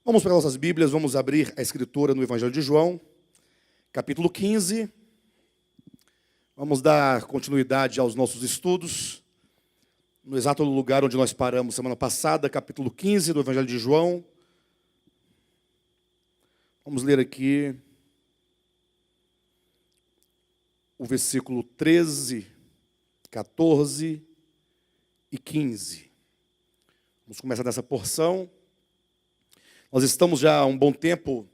Vamos para nossas Bíblias, vamos abrir a Escritura no Evangelho de João, capítulo 15. Vamos dar continuidade aos nossos estudos, no exato lugar onde nós paramos semana passada, capítulo 15 do Evangelho de João. Vamos ler aqui o versículo 13, 14 e 15. Vamos começar nessa porção. Nós estamos já há um bom tempo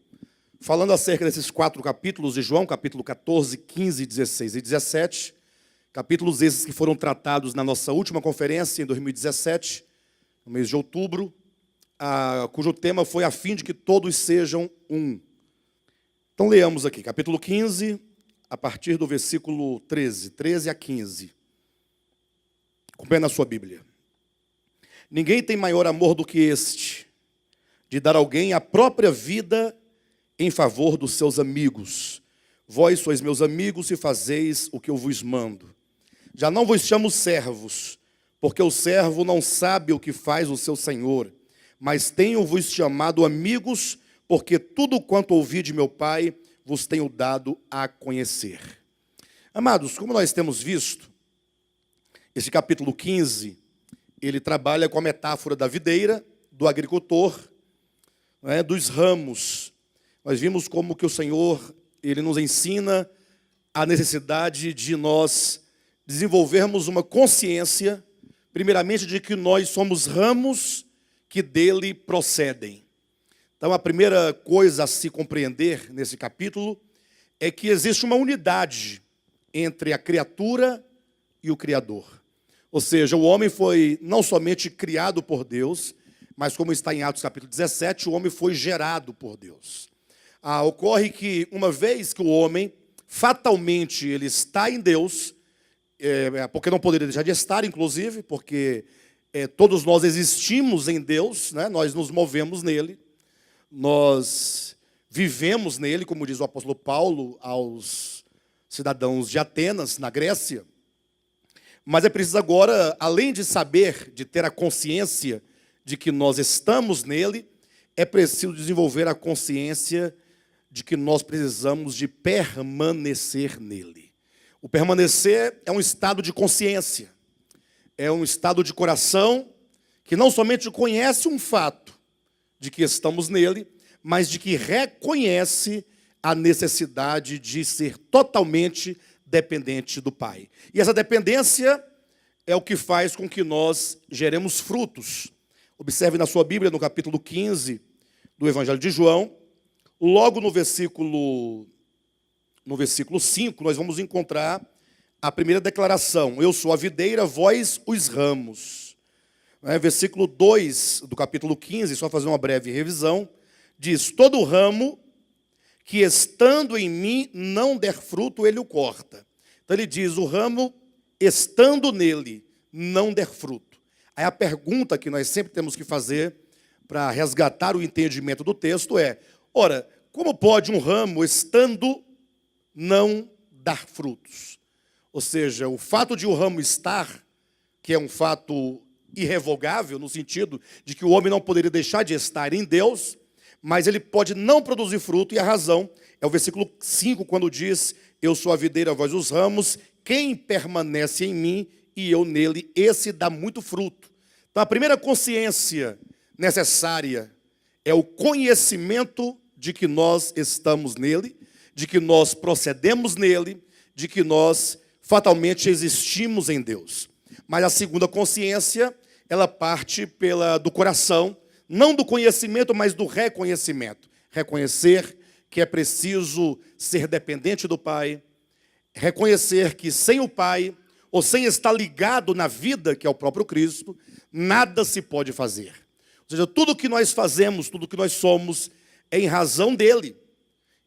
falando acerca desses 4 capítulos de João, capítulo 14, 15, 16 e 17. Capítulos esses que foram tratados na nossa última conferência em 2017, no mês de outubro, cujo tema foi a fim de que todos sejam um. Então leamos aqui, capítulo 15, a partir do versículo 13 a 15. Acompanhe na sua Bíblia. Ninguém tem maior amor do que este, de dar a alguém a própria vida em favor dos seus amigos. Vós sois meus amigos se fazeis o que eu vos mando. Já não vos chamo servos, porque o servo não sabe o que faz o seu senhor, mas tenho-vos chamado amigos, porque tudo quanto ouvi de meu Pai vos tenho dado a conhecer. Amados, como nós temos visto, esse capítulo 15, ele trabalha com a metáfora da videira, do agricultor, dos ramos. Nós vimos como que o Senhor, Ele nos ensina a necessidade de nós desenvolvermos uma consciência, primeiramente, de que nós somos ramos que dele procedem. Então, a primeira coisa a se compreender nesse capítulo é que existe uma unidade entre a criatura e o Criador. Ou seja, o homem foi não somente criado por Deus, mas como está em Atos capítulo 17, o homem foi gerado por Deus. Ocorre que uma vez que o homem, fatalmente, ele está em Deus, porque não poderia deixar de estar, inclusive, porque todos nós existimos em Deus, nós nos movemos nele, nós vivemos nele, como diz o apóstolo Paulo aos cidadãos de Atenas, na Grécia. Mas é preciso agora, além de saber, de ter a consciência de que nós estamos nele, é preciso desenvolver a consciência de que nós precisamos de permanecer nele. O permanecer é um estado de consciência, é um estado de coração que não somente conhece um fato de que estamos nele, mas de que reconhece a necessidade de ser totalmente dependente do Pai. E essa dependência é o que faz com que nós geremos frutos. Observe na sua Bíblia, no capítulo 15 do Evangelho de João, logo no versículo 5, nós vamos encontrar a primeira declaração. Eu sou a videira, vós os ramos. Versículo 2 do capítulo 15, só fazer uma breve revisão, diz: todo ramo que estando em mim não der fruto, ele o corta. Então ele diz, o ramo estando nele não der fruto. Aí a pergunta que nós sempre temos que fazer para resgatar o entendimento do texto é: ora, como pode um ramo estando não dar frutos? Ou seja, o fato de o ramo estar, que é um fato irrevogável, no sentido de que o homem não poderia deixar de estar em Deus, mas ele pode não produzir fruto, e a razão é o versículo 5, quando diz: eu sou a videira, vós os ramos, quem permanece em mim e eu nele, esse dá muito fruto. Então, a primeira consciência necessária é o conhecimento de que nós estamos nele, de que nós procedemos nele, de que nós fatalmente existimos em Deus. Mas a segunda consciência, ela parte do coração, não do conhecimento, mas do reconhecimento. Reconhecer que é preciso ser dependente do Pai, reconhecer que sem o Pai, ou sem estar ligado na vida, que é o próprio Cristo, nada se pode fazer. Ou seja, tudo que nós fazemos, tudo que nós somos, é em razão dele.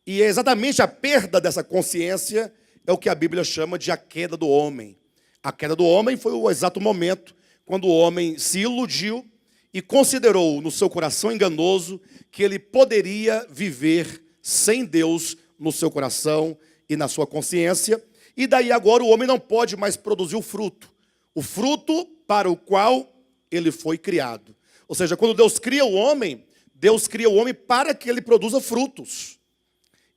E é exatamente a perda dessa consciência é o que a Bíblia chama de a queda do homem. A queda do homem foi o exato momento quando o homem se iludiu e considerou no seu coração enganoso que ele poderia viver sem Deus no seu coração e na sua consciência. E daí agora o homem não pode mais produzir o fruto para o qual ele foi criado. Ou seja, quando Deus cria o homem, Deus cria o homem para que ele produza frutos.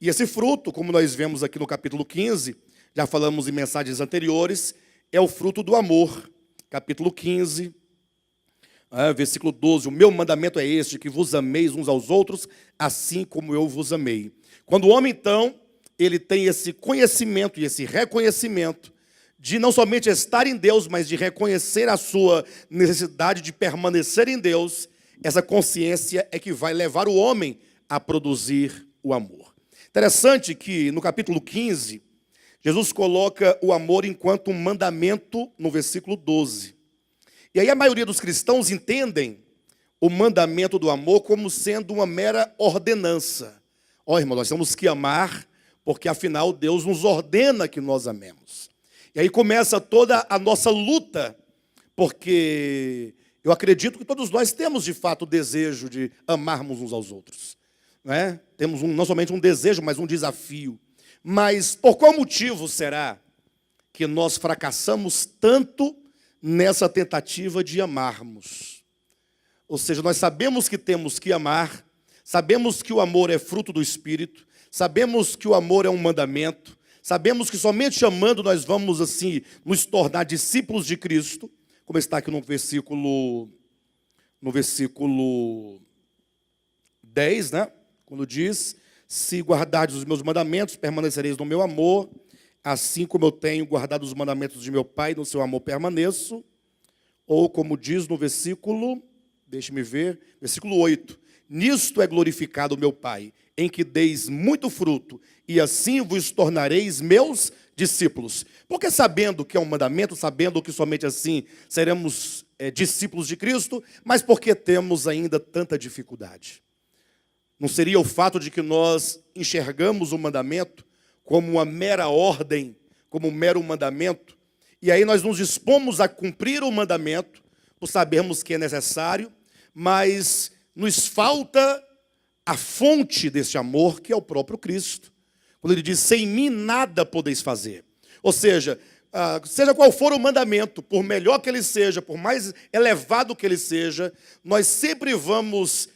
E esse fruto, como nós vemos aqui no capítulo 15, já falamos em mensagens anteriores, é o fruto do amor. Capítulo 15, versículo 12, o meu mandamento é este, que vos ameis uns aos outros, assim como eu vos amei. Quando o homem, então, ele tem esse conhecimento e esse reconhecimento de não somente estar em Deus, mas de reconhecer a sua necessidade de permanecer em Deus, essa consciência é que vai levar o homem a produzir o amor. Interessante que no capítulo 15, Jesus coloca o amor enquanto um mandamento no versículo 12. E aí a maioria dos cristãos entendem o mandamento do amor como sendo uma mera ordenança. Ó, irmão, nós temos que amar, porque afinal Deus nos ordena que nós amemos. E aí começa toda a nossa luta, porque eu acredito que todos nós temos de fato o desejo de amarmos uns aos outros. Não é? Temos não somente um desejo, mas um desafio. Mas por qual motivo será que nós fracassamos tanto nessa tentativa de amarmos? Ou seja, nós sabemos que temos que amar, sabemos que o amor é fruto do Espírito, sabemos que o amor é um mandamento, sabemos que somente amando nós vamos assim nos tornar discípulos de Cristo, como está aqui no versículo 10, né? Quando diz: se guardardes os meus mandamentos, permanecereis no meu amor, assim como eu tenho guardado os mandamentos de meu Pai, no seu amor permaneço. Ou como diz no versículo, deixe-me ver, versículo 8, nisto é glorificado o meu Pai, em que deis muito fruto, e assim vos tornareis meus discípulos. Porque sabendo que é um mandamento, sabendo que somente assim seremos discípulos de Cristo, mas porque temos ainda tanta dificuldade? Não seria o fato de que nós enxergamos o mandamento como uma mera ordem, como um mero mandamento, e aí nós nos dispomos a cumprir o mandamento, por sabermos que é necessário, mas nos falta a fonte desse amor, que é o próprio Cristo. Quando ele diz: sem mim nada podeis fazer. Ou seja, seja qual for o mandamento, por melhor que ele seja, por mais elevado que ele seja, nós sempre vamos,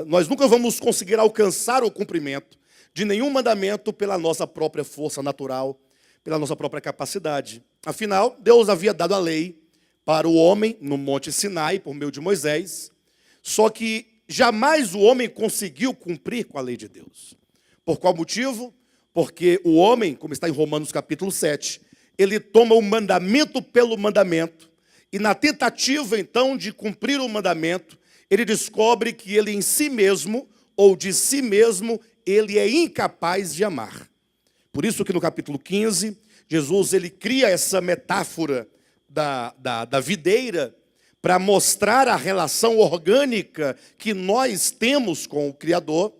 nós nunca vamos conseguir alcançar o cumprimento de nenhum mandamento pela nossa própria força natural, pela nossa própria capacidade. Afinal, Deus havia dado a lei para o homem no Monte Sinai, por meio de Moisés, só que jamais o homem conseguiu cumprir com a lei de Deus. Por qual motivo? Porque o homem, como está em Romanos capítulo 7, ele toma o mandamento pelo mandamento, e na tentativa então de cumprir o mandamento, ele descobre que ele em si mesmo, ou de si mesmo, ele é incapaz de amar. Por isso que no capítulo 15, Jesus ele cria essa metáfora da videira para mostrar a relação orgânica que nós temos com o Criador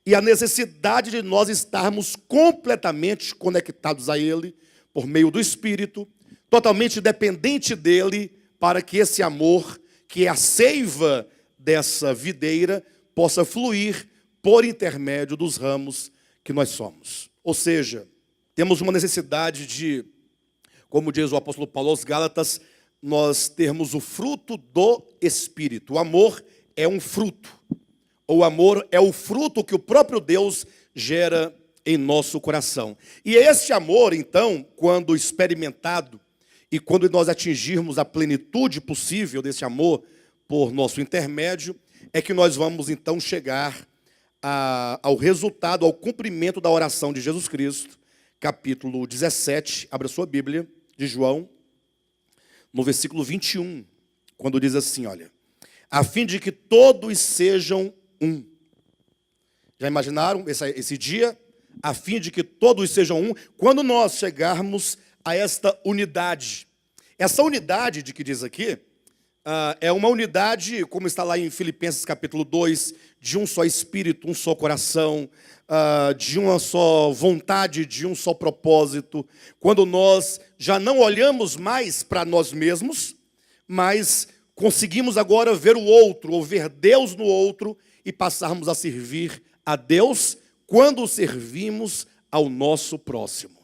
e a necessidade de nós estarmos completamente conectados a Ele por meio do Espírito, totalmente dependente dEle, para que esse amor, que é a seiva dessa videira, possa fluir por intermédio dos ramos que nós somos. Ou seja, temos uma necessidade de, como diz o apóstolo Paulo aos Gálatas, nós termos o fruto do Espírito. O amor é um fruto. O amor é o fruto que o próprio Deus gera em nosso coração. E este amor, então, quando experimentado e quando nós atingirmos a plenitude possível desse amor por nosso intermédio, é que nós vamos então chegar ao resultado, ao cumprimento da oração de Jesus Cristo, capítulo 17, abra sua Bíblia, de João, no versículo 21, quando diz assim, olha: a fim de que todos sejam um. Já imaginaram esse dia? A fim de que todos sejam um, quando nós chegarmos a esta unidade. Essa unidade de que diz aqui, é uma unidade, como está lá em Filipenses capítulo 2, de um só espírito, um só coração, de uma só vontade, de um só propósito. Quando nós já não olhamos mais para nós mesmos, mas conseguimos agora ver o outro, ou ver Deus no outro, e passarmos a servir a Deus quando servimos ao nosso próximo.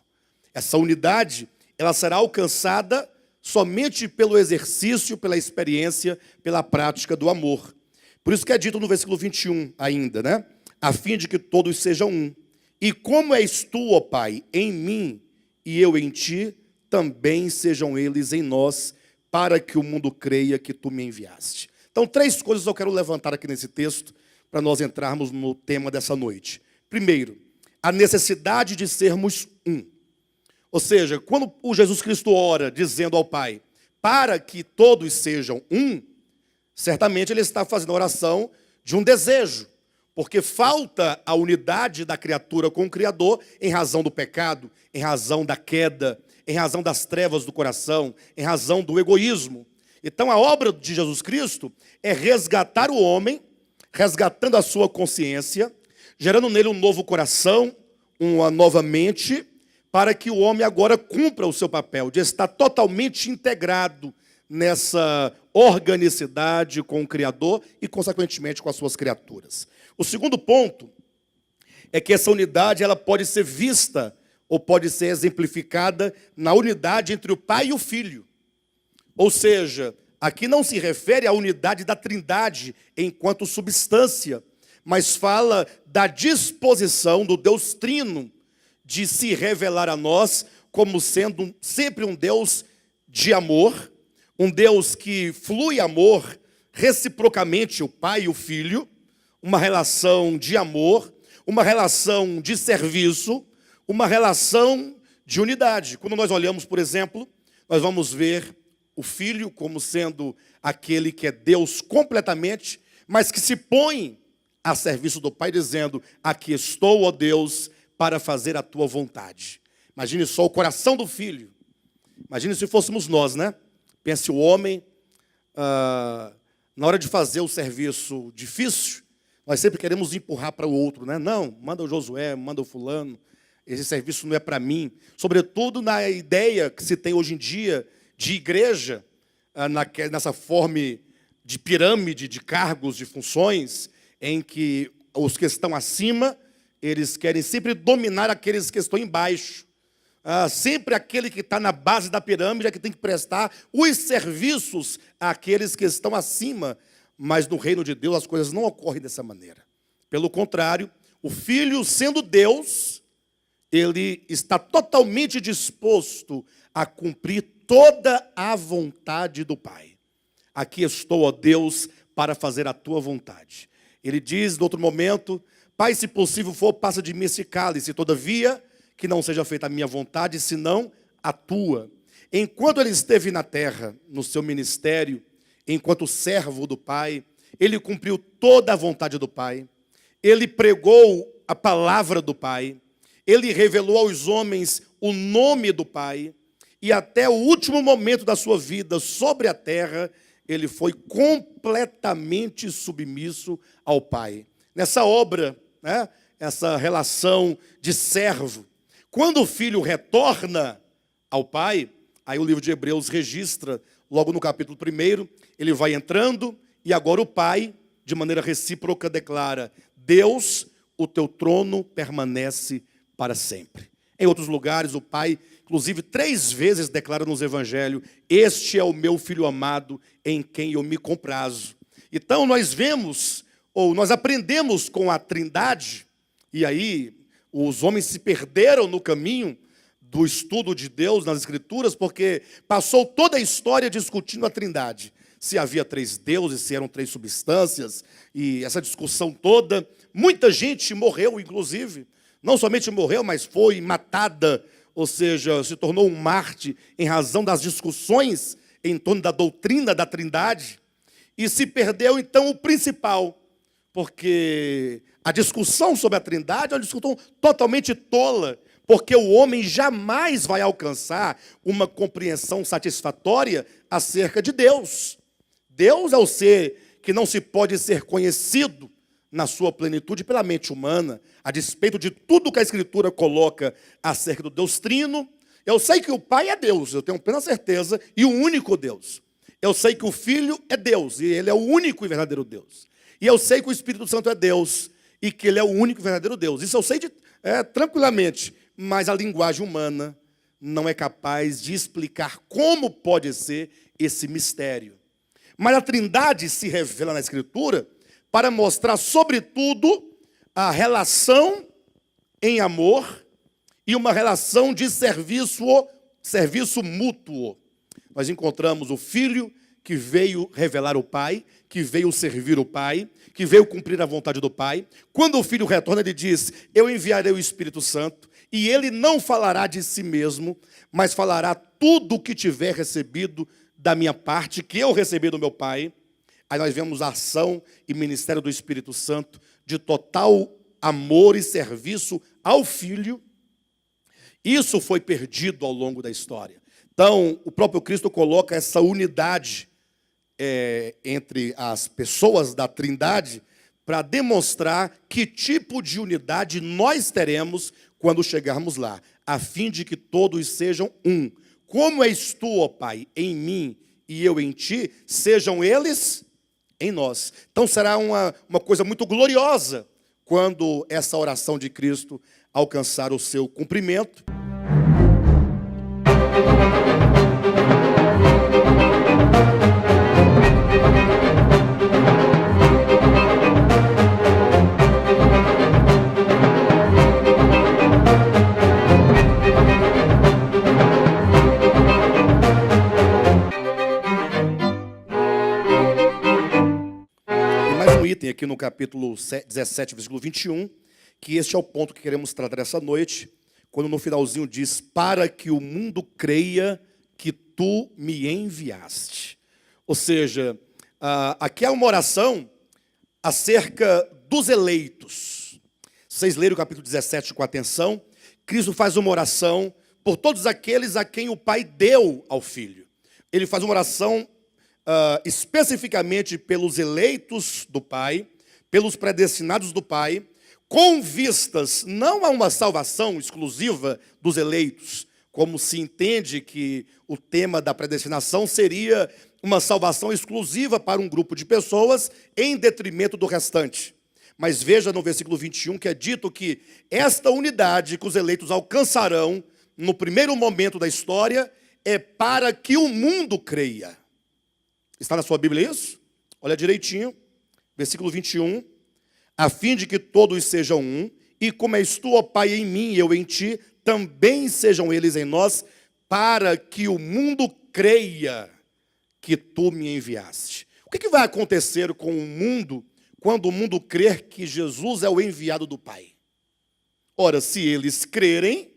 Essa unidade, ela será alcançada somente pelo exercício, pela experiência, pela prática do amor. Por isso que é dito no versículo 21 ainda, né? A fim de que todos sejam um. E como és tu, ó Pai, em mim e eu em ti, também sejam eles em nós, para que o mundo creia que tu me enviaste. Então, 3 coisas eu quero levantar aqui nesse texto, para nós entrarmos no tema dessa noite. Primeiro, a necessidade de sermos um. Ou seja, quando o Jesus Cristo ora, dizendo ao Pai, para que todos sejam um, certamente ele está fazendo a oração de um desejo, porque falta a unidade da criatura com o Criador em razão do pecado, em razão da queda, em razão das trevas do coração, em razão do egoísmo. Então a obra de Jesus Cristo é resgatar o homem, resgatando a sua consciência, gerando nele um novo coração, uma nova mente, para que o homem agora cumpra o seu papel de estar totalmente integrado nessa organicidade com o Criador e, consequentemente, com as suas criaturas. O segundo ponto é que essa unidade ela pode ser vista ou pode ser exemplificada na unidade entre o Pai e o Filho. Ou seja, aqui não se refere à unidade da Trindade enquanto substância, mas fala da disposição do Deus Trino de se revelar a nós como sendo sempre um Deus de amor, um Deus que flui amor reciprocamente, o Pai e o Filho, uma relação de amor, uma relação de serviço, uma relação de unidade. Quando nós olhamos, por exemplo, nós vamos ver o Filho como sendo aquele que é Deus completamente, mas que se põe a serviço do Pai, dizendo, aqui estou, ó Deus, para fazer a tua vontade. Imagine só o coração do Filho. Imagine se fôssemos nós, né? Pense o homem, na hora de fazer o serviço difícil, nós sempre queremos empurrar para o outro, né? Não, manda o Josué, manda o fulano, esse serviço não é para mim. Sobretudo na ideia que se tem hoje em dia de igreja, nessa forma de pirâmide de cargos, de funções, em que os que estão acima, eles querem sempre dominar aqueles que estão embaixo. Sempre aquele que está na base da pirâmide é que tem que prestar os serviços àqueles que estão acima. Mas no reino de Deus as coisas não ocorrem dessa maneira. Pelo contrário, o Filho, sendo Deus, ele está totalmente disposto a cumprir toda a vontade do Pai. Aqui estou, ó Deus, para fazer a tua vontade. Ele diz, no outro momento, Pai, se possível for, passa de mim esse cálice, todavia, que não seja feita a minha vontade, senão a tua. Enquanto ele esteve na terra, no seu ministério, enquanto servo do Pai, ele cumpriu toda a vontade do Pai, ele pregou a palavra do Pai, ele revelou aos homens o nome do Pai, e até o último momento da sua vida sobre a terra, ele foi completamente submisso ao Pai. Nessa obra, né, essa relação de servo, quando o filho retorna ao Pai, aí o livro de Hebreus registra, logo no capítulo 1, ele vai entrando, e agora o Pai, de maneira recíproca, declara, Deus, o teu trono permanece para sempre. Em outros lugares, o Pai, inclusive 3 vezes declara nos evangelhos, este é o meu filho amado, em quem eu me comprazo. Então nós vemos, ou nós aprendemos com a Trindade, e aí os homens se perderam no caminho do estudo de Deus nas Escrituras, porque passou toda a história discutindo a Trindade. Se havia 3 deuses, se eram 3 substâncias, e essa discussão toda, muita gente morreu, inclusive. Não somente morreu, mas foi matada, ou seja, se tornou um mártir em razão das discussões em torno da doutrina da Trindade. E se perdeu, então, o principal, porque a discussão sobre a Trindade é uma discussão totalmente tola, porque o homem jamais vai alcançar uma compreensão satisfatória acerca de Deus. Deus é o ser que não se pode ser conhecido na sua plenitude pela mente humana, a despeito de tudo que a Escritura coloca acerca do Deus Trino. Eu sei que o Pai é Deus, eu tenho plena certeza, e o único Deus. Eu sei que o Filho é Deus, e Ele é o único e verdadeiro Deus. E eu sei que o Espírito Santo é Deus, e que Ele é o único e verdadeiro Deus. Isso eu sei tranquilamente, mas a linguagem humana não é capaz de explicar como pode ser esse mistério. Mas a Trindade se revela na Escritura para mostrar, sobretudo, a relação em amor e uma relação de serviço mútuo. Nós encontramos o Filho que veio revelar o Pai, que veio servir o Pai, que veio cumprir a vontade do Pai. Quando o Filho retorna, ele diz: eu enviarei o Espírito Santo, e ele não falará de si mesmo, mas falará tudo o que tiver recebido da minha parte, que eu recebi do meu Pai. Aí nós vemos a ação e ministério do Espírito Santo de total amor e serviço ao Filho. Isso foi perdido ao longo da história. Então, o próprio Cristo coloca essa unidade entre as pessoas da Trindade para demonstrar que tipo de unidade nós teremos quando chegarmos lá, a fim de que todos sejam um. Como és tu, ó Pai, em mim e eu em ti, sejam eles em nós. Então será uma coisa muito gloriosa quando essa oração de Cristo alcançar o seu cumprimento. Item aqui no capítulo 17, versículo 21, que este é o ponto que queremos tratar essa noite, quando no finalzinho diz: para que o mundo creia que tu me enviaste. Ou seja, aqui é uma oração acerca dos eleitos. Se vocês lerem o capítulo 17 com atenção, Cristo faz uma oração por todos aqueles a quem o Pai deu ao Filho. Ele faz uma oração especificamente pelos eleitos do Pai, pelos predestinados do Pai, com vistas não a uma salvação exclusiva dos eleitos, como se entende que o tema da predestinação seria uma salvação exclusiva para um grupo de pessoas em detrimento do restante. Mas veja no versículo 21 que é dito que esta unidade que os eleitos alcançarão no primeiro momento da história é para que o mundo creia. Está na sua Bíblia isso? Olha direitinho, versículo 21. A fim de que todos sejam um, e como és tu, ó Pai, em mim e eu em ti, também sejam eles em nós, para que o mundo creia que tu me enviaste. O que vai acontecer com o mundo quando o mundo crer que Jesus é o enviado do Pai? Ora, se eles crerem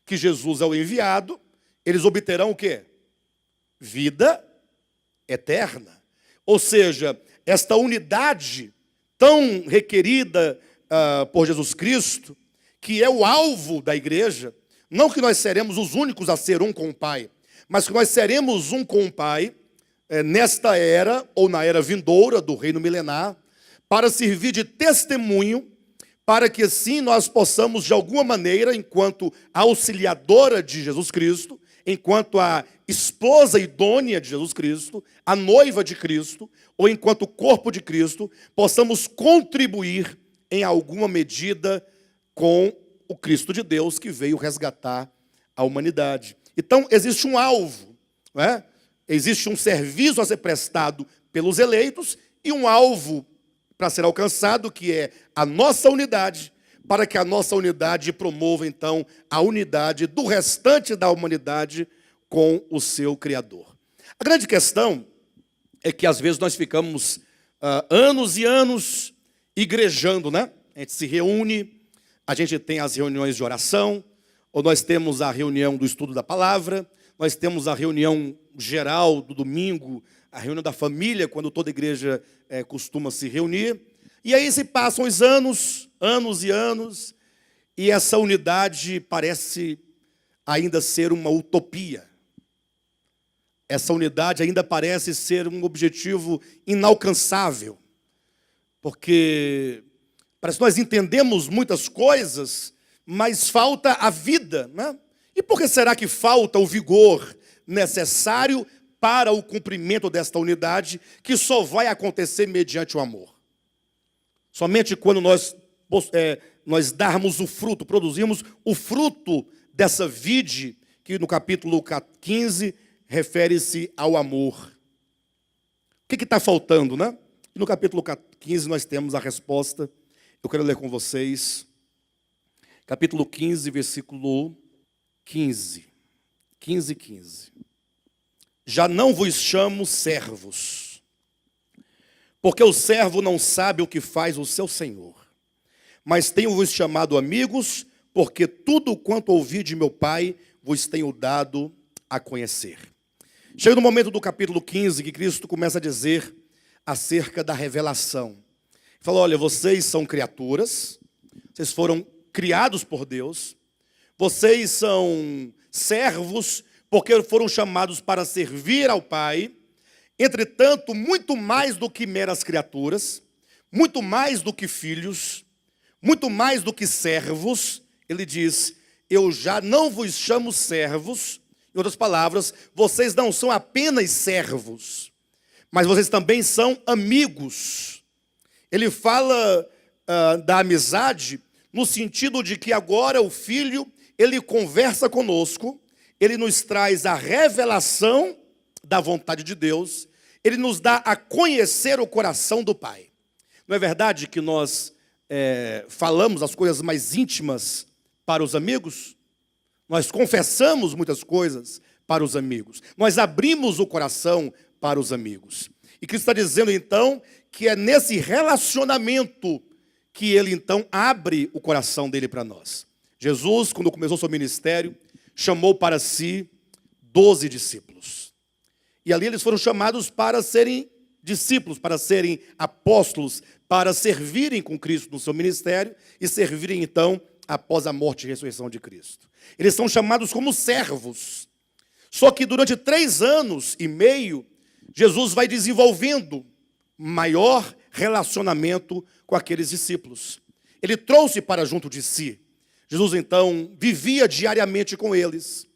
que Jesus é o enviado, eles obterão o quê? Vida eterna. Ou seja, esta unidade tão requerida por Jesus Cristo, que é o alvo da igreja, não que nós seremos os únicos a ser um com o Pai, mas que nós seremos um com o Pai nesta era, ou na era vindoura do reino milenar, para servir de testemunho, para que assim nós possamos, de alguma maneira, enquanto auxiliadora de Jesus Cristo, enquanto a esposa idônea de Jesus Cristo, a noiva de Cristo, ou enquanto corpo de Cristo, possamos contribuir em alguma medida com o Cristo de Deus que veio resgatar a humanidade. Então, existe um alvo, não é? Existe um serviço a ser prestado pelos eleitos e um alvo para ser alcançado, que é a nossa unidade, para que a nossa unidade promova, então, a unidade do restante da humanidade com o seu Criador. A grande questão é que, às vezes, nós ficamos anos e anos igrejando, né? A gente se reúne, a gente tem as reuniões de oração, ou nós temos a reunião do estudo da palavra, nós temos a reunião geral do domingo, a reunião da família, quando toda igreja costuma se reunir. E aí se passam os anos e anos, e essa unidade parece ainda ser uma utopia. Essa unidade ainda parece ser um objetivo inalcançável, porque parece que nós entendemos muitas coisas, mas falta a vida, né? E por que será que falta o vigor necessário para o cumprimento desta unidade, que só vai acontecer mediante o amor? Somente quando nós darmos o fruto, produzimos o fruto dessa vide, que no capítulo 15 refere-se ao amor. O que está faltando, né? E no capítulo 15 nós temos a resposta. Eu quero ler com vocês. Capítulo 15, versículo 15. 15. Já não vos chamo servos, porque o servo não sabe o que faz o seu senhor. Mas tenho-vos chamado amigos, porque tudo quanto ouvi de meu Pai vos tenho dado a conhecer. Chega no momento do capítulo 15 que Cristo começa a dizer acerca da revelação. Ele fala, olha, vocês são criaturas, vocês foram criados por Deus, vocês são servos, porque foram chamados para servir ao Pai. Entretanto, muito mais do que meras criaturas, muito mais do que filhos, muito mais do que servos, ele diz, eu já não vos chamo servos. Em outras palavras, vocês não são apenas servos, mas vocês também são amigos. Ele fala da amizade no sentido de que agora o Filho, ele conversa conosco, ele nos traz a revelação da vontade de Deus, ele nos dá a conhecer o coração do Pai. Não é verdade que nós falamos as coisas mais íntimas para os amigos? Nós confessamos muitas coisas para os amigos. Nós abrimos o coração para os amigos. E Cristo está dizendo, então, que é nesse relacionamento que ele, então, abre o coração dele para nós. Jesus, quando começou seu ministério, chamou para si 12 discípulos. E ali eles foram chamados para serem discípulos, para serem apóstolos, para servirem com Cristo no seu ministério e servirem, então, após a morte e ressurreição de Cristo. Eles são chamados como servos. Só que durante 3 anos e meio, Jesus vai desenvolvendo maior relacionamento com aqueles discípulos. Ele trouxe para junto de si. Jesus, então, vivia diariamente com eles.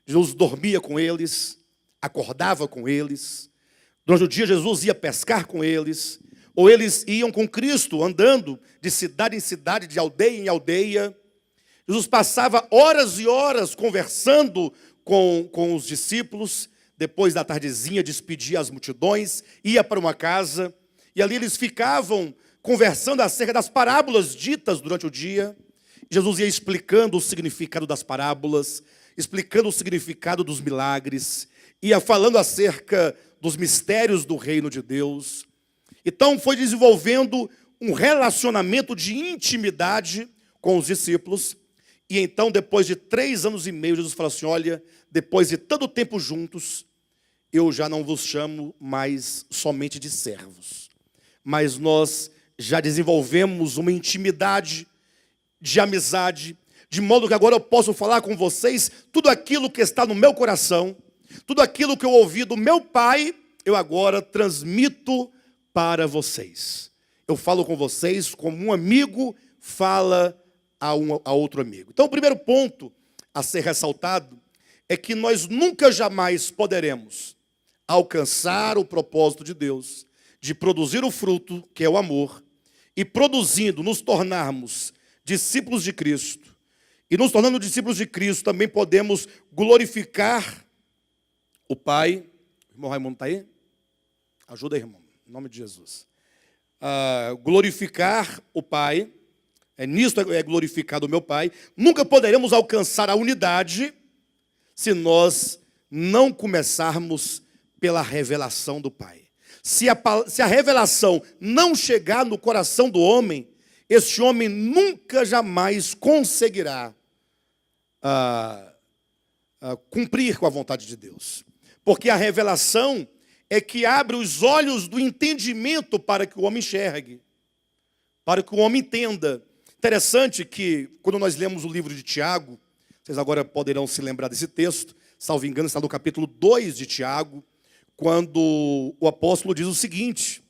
Jesus dormia com eles, acordava com eles. Durante o dia, Jesus ia pescar com eles. Ou eles iam com Cristo, andando de cidade em cidade, de aldeia em aldeia. Jesus passava horas e horas conversando com os discípulos. Depois da tardezinha, despedia as multidões, ia para uma casa. E ali eles ficavam conversando acerca das parábolas ditas durante o dia. Jesus ia explicando o significado das parábolas, explicando o significado dos milagres, ia falando acerca dos mistérios do reino de Deus. Então foi desenvolvendo um relacionamento de intimidade com os discípulos. E então, depois de 3 anos e meio, Jesus falou assim, olha, depois de tanto tempo juntos, eu já não vos chamo mais somente de servos, mas nós já desenvolvemos uma intimidade de amizade, de modo que agora eu posso falar com vocês tudo aquilo que está no meu coração, tudo aquilo que eu ouvi do meu Pai, eu agora transmito para vocês. Eu falo com vocês como um amigo fala a outro amigo. Então, o primeiro ponto a ser ressaltado é que nós nunca jamais poderemos alcançar o propósito de Deus, de produzir o fruto, que é o amor, e produzindo, nos tornarmos discípulos de Cristo. E nos tornando discípulos de Cristo, também podemos glorificar o Pai. O irmão Raimundo está aí? Ajuda aí, irmão, em nome de Jesus. Glorificar o Pai, nisto é glorificado o meu Pai. Nunca poderemos alcançar a unidade se nós não começarmos pela revelação do Pai. Se a revelação não chegar no coração do homem, este homem nunca jamais conseguirá cumprir com a vontade de Deus. Porque a revelação é que abre os olhos do entendimento para que o homem enxergue, para que o homem entenda. Interessante que, quando nós lemos o livro de Tiago, vocês agora poderão se lembrar desse texto, salvo engano, está no capítulo 2 de Tiago, quando o apóstolo diz o seguinte,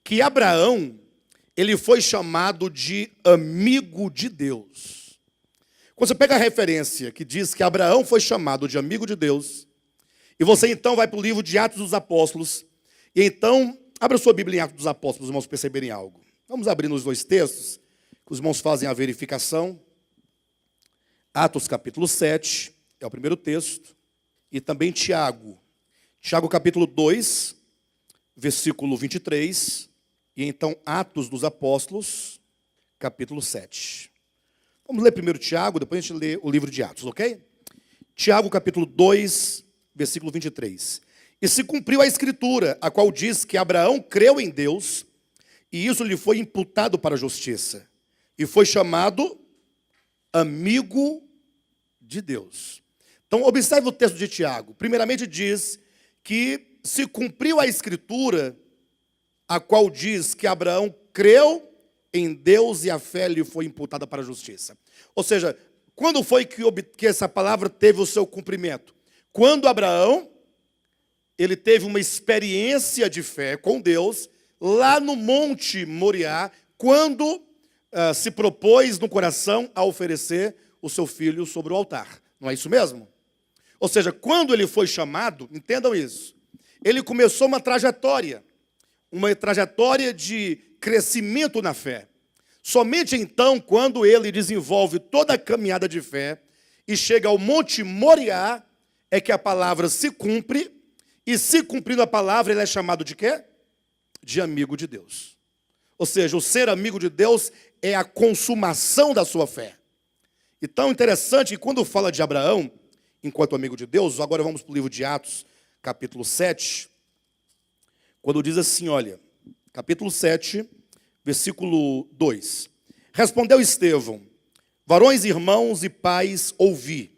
que Abraão, ele foi chamado de amigo de Deus. Quando você pega a referência que diz que Abraão foi chamado de amigo de Deus, e você então vai para o livro de Atos dos Apóstolos, e então, abra sua Bíblia em Atos dos Apóstolos, para os irmãos perceberem algo. Vamos abrir nos 2 textos, que os irmãos fazem a verificação. Atos capítulo 7, é o primeiro texto, e também Tiago. Tiago capítulo 2, versículo 23, E então, Atos dos Apóstolos, capítulo 7. Vamos ler primeiro Tiago, depois a gente lê o livro de Atos, ok? Tiago, capítulo 2, versículo 23. E se cumpriu a escritura, a qual diz que Abraão creu em Deus, e isso lhe foi imputado para a justiça, e foi chamado amigo de Deus. Então, observe o texto de Tiago. Primeiramente diz que se cumpriu a escritura, a qual diz que Abraão creu em Deus e a fé lhe foi imputada para a justiça. Ou seja, quando foi que essa palavra teve o seu cumprimento? Quando Abraão, ele teve uma experiência de fé com Deus, lá no Monte Moriá, quando se propôs no coração a oferecer o seu filho sobre o altar. Não é isso mesmo? Ou seja, quando ele foi chamado, entendam isso, ele começou uma trajetória de crescimento na fé. Somente então, quando ele desenvolve toda a caminhada de fé e chega ao Monte Moriá, é que a palavra se cumpre, e se cumprindo a palavra, ele é chamado de quê? De amigo de Deus. Ou seja, o ser amigo de Deus é a consumação da sua fé. E tão interessante que quando fala de Abraão, enquanto amigo de Deus, agora vamos para o livro de Atos, capítulo 7, quando diz assim, olha, capítulo 7, versículo 2. Respondeu Estevão: varões, irmãos e pais, ouvi.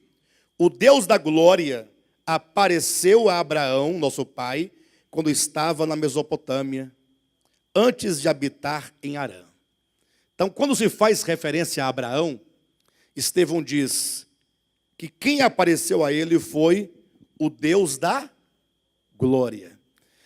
O Deus da glória apareceu a Abraão, nosso pai, quando estava na Mesopotâmia, antes de habitar em Harã. Então, quando se faz referência a Abraão, Estevão diz que quem apareceu a ele foi o Deus da glória.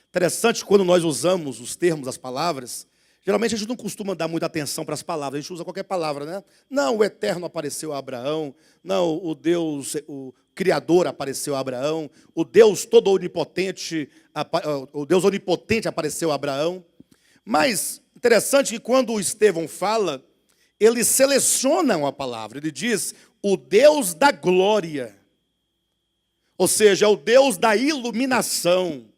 Interessante, quando nós usamos os termos, as palavras, geralmente a gente não costuma dar muita atenção para as palavras, a gente usa qualquer palavra, né? Não, o Eterno apareceu a Abraão, não, o Deus, o Criador apareceu a Abraão, o Deus todo onipotente, o Deus onipotente apareceu a Abraão. Mas, interessante que quando o Estevão fala, ele seleciona uma palavra, ele diz, o Deus da glória. Ou seja, é o Deus da iluminação,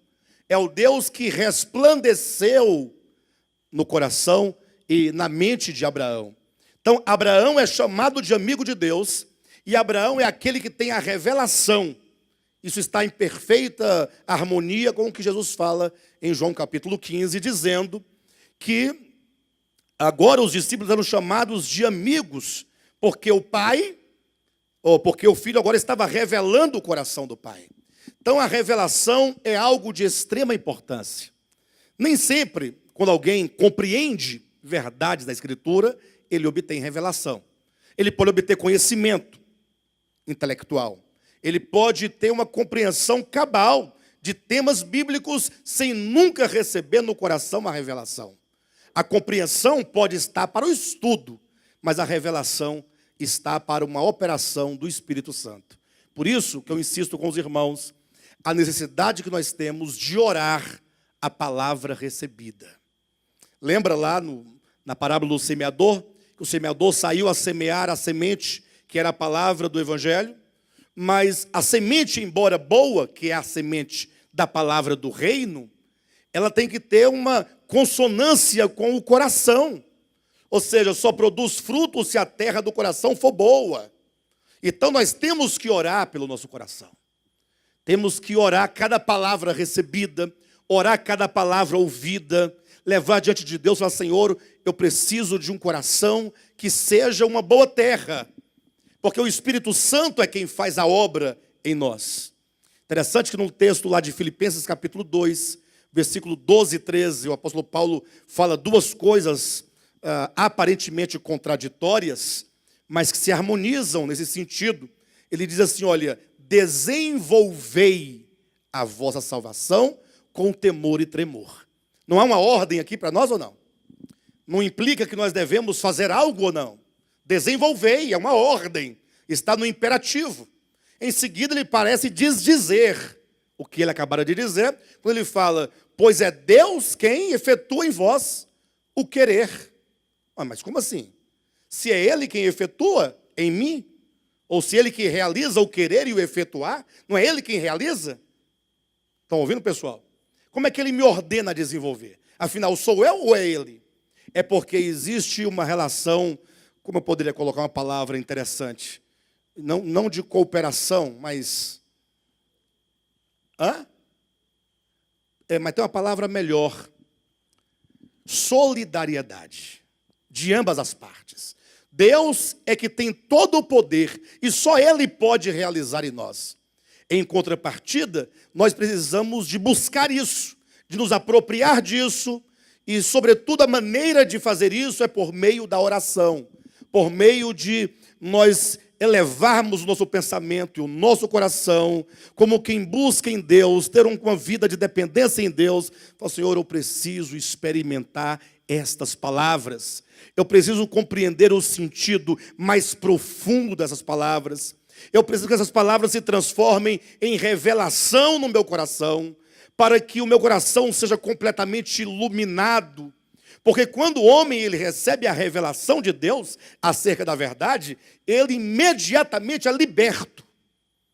é o Deus que resplandeceu no coração e na mente de Abraão. Então, Abraão é chamado de amigo de Deus, e Abraão é aquele que tem a revelação. Isso está em perfeita harmonia com o que Jesus fala em João capítulo 15, dizendo que agora os discípulos eram chamados de amigos, porque o pai, ou porque o filho agora estava revelando o coração do pai. Então, a revelação é algo de extrema importância. Nem sempre, quando alguém compreende verdades da Escritura, ele obtém revelação. Ele pode obter conhecimento intelectual. Ele pode ter uma compreensão cabal de temas bíblicos sem nunca receber no coração a revelação. A compreensão pode estar para o estudo, mas a revelação está para uma operação do Espírito Santo. Por isso que eu insisto com os irmãos, a necessidade que nós temos de orar a palavra recebida. Lembra lá na parábola do semeador, que o semeador saiu a semear a semente, que era a palavra do Evangelho, mas a semente, embora boa, que é a semente da palavra do reino, ela tem que ter uma consonância com o coração. Ou seja, só produz fruto se a terra do coração for boa. Então nós temos que orar pelo nosso coração. Temos que orar cada palavra recebida, orar cada palavra ouvida, levar diante de Deus e falar, Senhor, eu preciso de um coração que seja uma boa terra, porque o Espírito Santo é quem faz a obra em nós. Interessante que no texto lá de Filipenses capítulo 2, versículo 12 e 13, o apóstolo Paulo fala duas coisas aparentemente contraditórias, mas que se harmonizam nesse sentido. Ele diz assim, olha, desenvolvei a vossa salvação com temor e tremor. Não há uma ordem aqui para nós ou não? Não implica que nós devemos fazer algo ou não? Desenvolvei, é uma ordem, está no imperativo. Em seguida ele parece desdizer o que ele acabara de dizer, quando ele fala, pois é Deus quem efetua em vós o querer. Mas como assim? Se é Ele quem efetua em mim, ou se Ele que realiza o querer e o efetuar, não é Ele quem realiza? Estão ouvindo, pessoal? Como é que Ele me ordena a desenvolver? Afinal, sou eu ou é ele? É porque existe uma relação, como eu poderia colocar uma palavra interessante? Não de cooperação, mas... mas tem uma palavra melhor. Solidariedade. De ambas as partes. Deus é que tem todo o poder e só Ele pode realizar em nós. Em contrapartida, nós precisamos de buscar isso, de nos apropriar disso e, sobretudo, a maneira de fazer isso é por meio da oração, por meio de nós elevarmos o nosso pensamento e o nosso coração, como quem busca em Deus, ter uma vida de dependência em Deus. Fala, Senhor, eu preciso experimentar estas palavras. Eu preciso compreender o sentido mais profundo dessas palavras. Eu preciso que essas palavras se transformem em revelação no meu coração, para que o meu coração seja completamente iluminado. Porque quando o homem ele recebe a revelação de Deus acerca da verdade, ele imediatamente é liberto.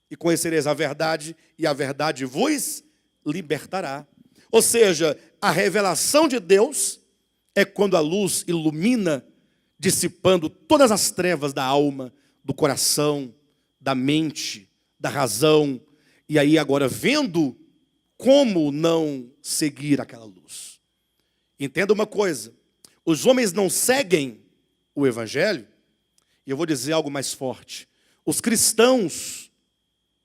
E conhecereis a verdade, e a verdade vos libertará. Ou seja, a revelação de Deus é quando a luz ilumina, dissipando todas as trevas da alma, do coração, da mente, da razão. E aí agora vendo como não seguir aquela luz. Entenda uma coisa, os homens não seguem o Evangelho, e eu vou dizer algo mais forte. Os cristãos,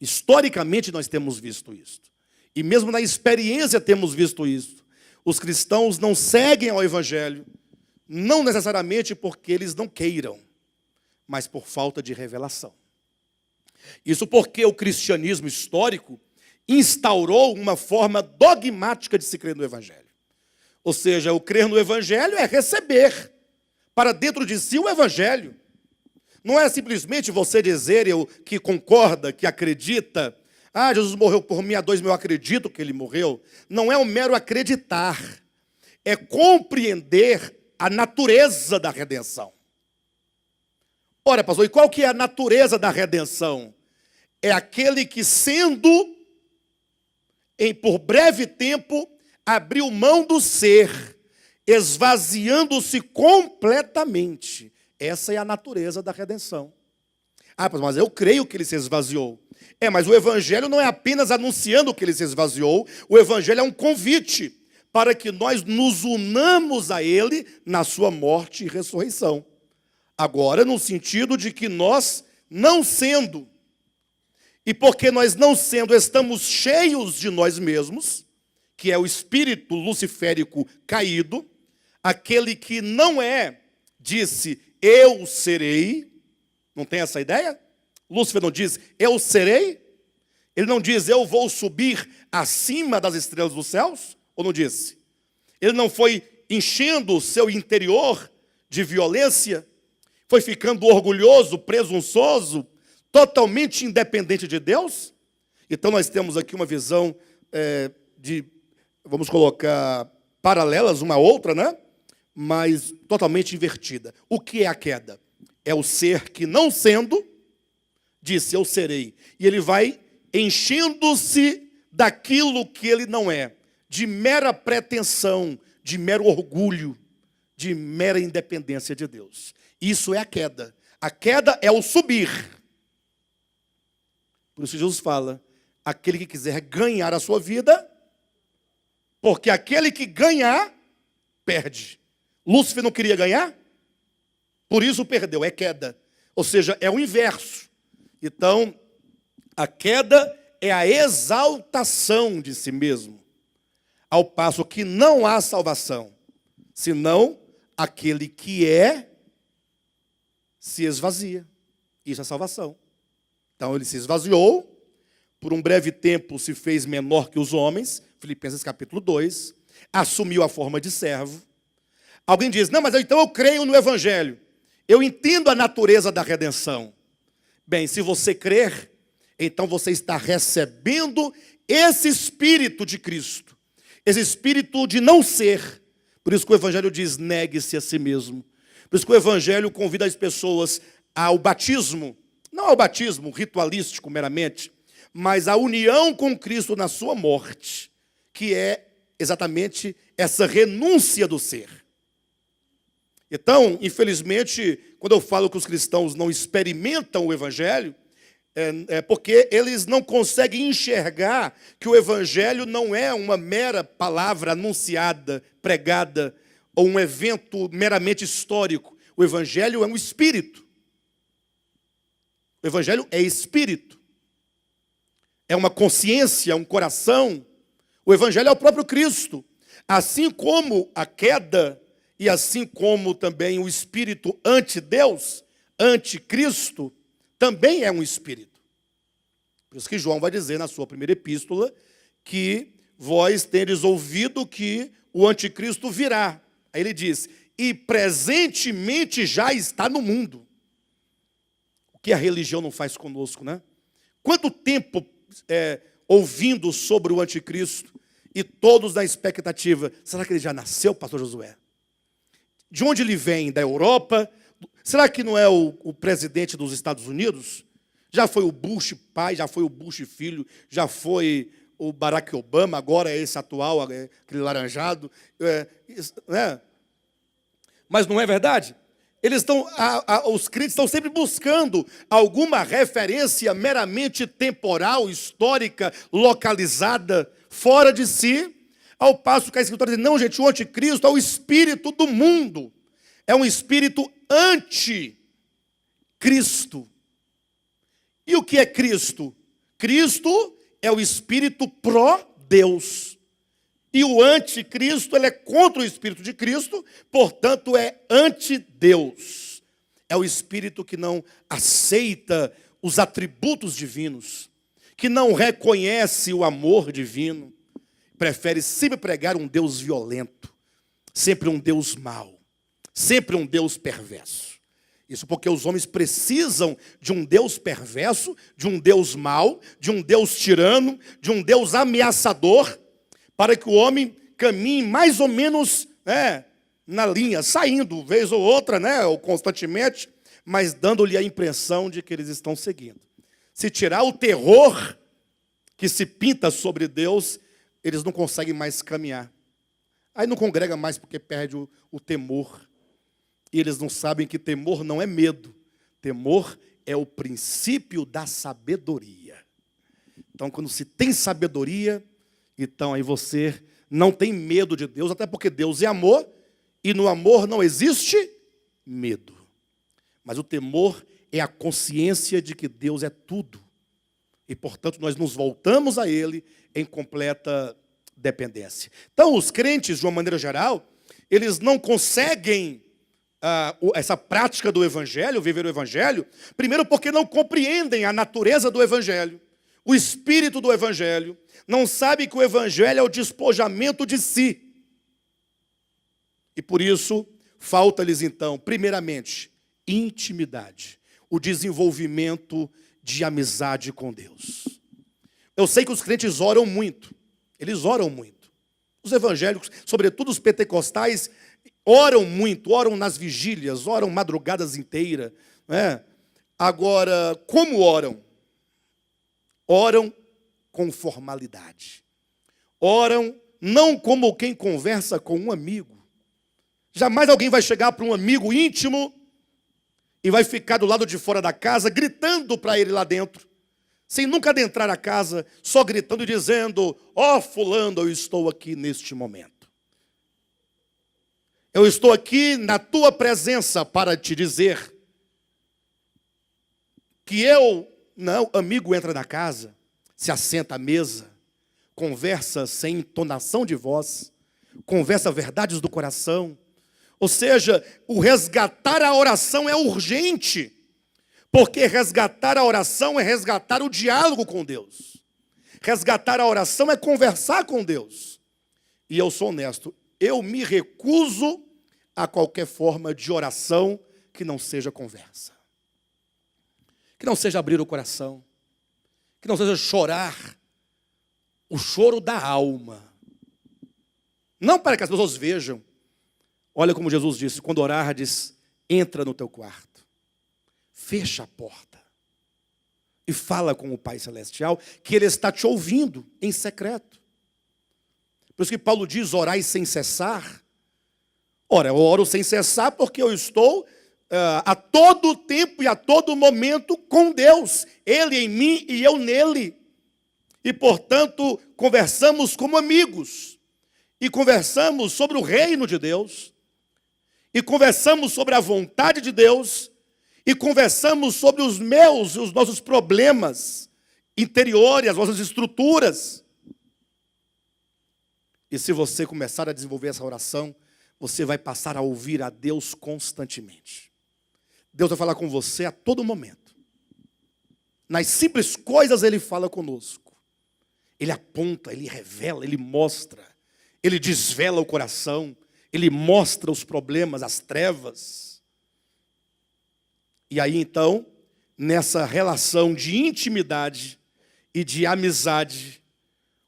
historicamente nós temos visto isso, e mesmo na experiência temos visto isso. Os cristãos não seguem ao Evangelho, não necessariamente porque eles não queiram, mas por falta de revelação. Isso porque o cristianismo histórico instaurou uma forma dogmática de se crer no Evangelho. Ou seja, o crer no Evangelho é receber para dentro de si o Evangelho. Não é simplesmente você dizer que concorda, que acredita. Jesus morreu por mim há 2000, eu acredito que ele morreu. Não é um mero acreditar. É compreender a natureza da redenção. Ora, pastor, e qual que é a natureza da redenção? É aquele que sendo, por breve tempo, abriu mão do ser, esvaziando-se completamente. Essa é a natureza da redenção. Mas eu creio que ele se esvaziou. Mas o Evangelho não é apenas anunciando que ele se esvaziou, o Evangelho é um convite para que nós nos unamos a ele na sua morte e ressurreição. Agora, no sentido de que nós, não sendo, e porque nós não sendo, estamos cheios de nós mesmos, que é o espírito luciférico caído, aquele que não disse, eu serei, não tem essa ideia? Lúcifer não diz, eu serei? Ele não diz, eu vou subir acima das estrelas dos céus? Ou não disse? Ele não foi enchendo o seu interior de violência? Foi ficando orgulhoso, presunçoso, totalmente independente de Deus? Então nós temos aqui uma visão vamos colocar, paralelas uma à outra, né? Mas totalmente invertida. O que é a queda? É o ser que, não sendo, disse, eu serei. E ele vai enchendo-se daquilo que ele não é, de mera pretensão, de mero orgulho, de mera independência de Deus. Isso é a queda. A queda é o subir. Por isso Jesus fala, aquele que quiser ganhar a sua vida, porque aquele que ganhar, perde. Lúcifer não queria ganhar? Por isso perdeu, é queda. Ou seja, é o inverso. Então, a queda é a exaltação de si mesmo. Ao passo que não há salvação, senão aquele que se esvazia. Isso é salvação. Então ele se esvaziou, por um breve tempo se fez menor que os homens, Filipenses capítulo 2, assumiu a forma de servo. Alguém diz, não, mas então eu creio no Evangelho. Eu entendo a natureza da redenção. Bem, se você crer, então você está recebendo esse Espírito de Cristo. Esse Espírito de não ser. Por isso que o Evangelho diz, negue-se a si mesmo. Por isso que o Evangelho convida as pessoas ao batismo. Não ao batismo ritualístico meramente, mas à união com Cristo na sua morte, que é exatamente essa renúncia do ser. Então, infelizmente, quando eu falo que os cristãos não experimentam o Evangelho, é porque eles não conseguem enxergar que o Evangelho não é uma mera palavra anunciada, pregada, ou um evento meramente histórico. O Evangelho é um espírito. O Evangelho é espírito. É uma consciência, um coração. O Evangelho é o próprio Cristo. Assim como a queda e assim como também o espírito ante-Deus, ante-Cristo, também é um espírito. Por isso que João vai dizer na sua primeira epístola que vós tendes ouvido que o anticristo virá. Aí ele diz, e presentemente já está no mundo. O que a religião não faz conosco, né? Quanto tempo ouvindo sobre o anticristo e todos na expectativa, será que ele já nasceu, pastor Josué? De onde ele vem? Da Europa? Será que não é o presidente dos Estados Unidos? Já foi o Bush pai, já foi o Bush filho, já foi o Barack Obama, agora é esse atual, aquele laranjado. Né? Mas não é verdade? Os crentes estão sempre buscando alguma referência meramente temporal, histórica, localizada, fora de si, ao passo que a Escritura diz, não, gente, o anticristo é o espírito do mundo. É um espírito anti-Cristo. E o que é Cristo? Cristo é o espírito pró-Deus. E o anticristo, ele é contra o espírito de Cristo, portanto é anti-Deus. É o espírito que não aceita os atributos divinos, que não reconhece o amor divino, prefere sempre pregar um Deus violento, sempre um Deus mau, sempre um Deus perverso. Isso porque os homens precisam de um Deus perverso, de um Deus mau, de um Deus tirano, de um Deus ameaçador, para que o homem caminhe mais ou menos na linha, saindo vez ou outra, ou constantemente, mas dando-lhe a impressão de que eles estão seguindo. Se tirar o terror que se pinta sobre Deus, eles não conseguem mais caminhar. Aí não congrega mais porque perde o temor. E eles não sabem que temor não é medo. Temor é o princípio da sabedoria. Então, quando se tem sabedoria, então aí você não tem medo de Deus, até porque Deus é amor, e no amor não existe medo. Mas o temor é a consciência de que Deus é tudo. E, portanto, nós nos voltamos a Ele em completa dependência. Então, os crentes, de uma maneira geral, eles não conseguem essa prática do Evangelho, viver o Evangelho, primeiro porque não compreendem a natureza do Evangelho, o espírito do Evangelho, não sabem que o Evangelho é o despojamento de si. E por isso, falta-lhes então, primeiramente, intimidade, o desenvolvimento de amizade com Deus. Eu sei que os crentes oram muito, eles oram muito. Os evangélicos, sobretudo os pentecostais, oram muito, oram nas vigílias, oram madrugadas inteiras. Agora, como oram? Oram com formalidade. Oram não como quem conversa com um amigo. Jamais alguém vai chegar para um amigo íntimo e vai ficar do lado de fora da casa, gritando para ele lá dentro, sem nunca adentrar a casa, só gritando e dizendo, ó fulano, eu estou aqui neste momento. Eu estou aqui na tua presença para te dizer que não, amigo entra na casa, se assenta à mesa, conversa sem entonação de voz, conversa verdades do coração. Ou seja, o resgatar a oração é urgente, porque resgatar a oração é resgatar o diálogo com Deus. Resgatar a oração é conversar com Deus. E eu sou honesto, eu me recuso a qualquer forma de oração que não seja conversa. Que não seja abrir o coração. Que não seja chorar. O choro da alma. Não para que as pessoas vejam. Olha como Jesus disse, quando orardes, entra no teu quarto. Fecha a porta. E fala com o Pai Celestial que Ele está te ouvindo em secreto. Por isso que Paulo diz, orai sem cessar. Ora, eu oro sem cessar porque eu estou a todo tempo e a todo momento com Deus. Ele em mim e eu nele. E, portanto, conversamos como amigos. E conversamos sobre o reino de Deus. E conversamos sobre a vontade de Deus. E conversamos sobre os nossos problemas interiores, as nossas estruturas. E se você começar a desenvolver essa oração, você vai passar a ouvir a Deus constantemente. Deus vai falar com você a todo momento. Nas simples coisas Ele fala conosco. Ele aponta, Ele revela, Ele mostra. Ele desvela o coração. Ele mostra os problemas, as trevas. E aí então, nessa relação de intimidade e de amizade,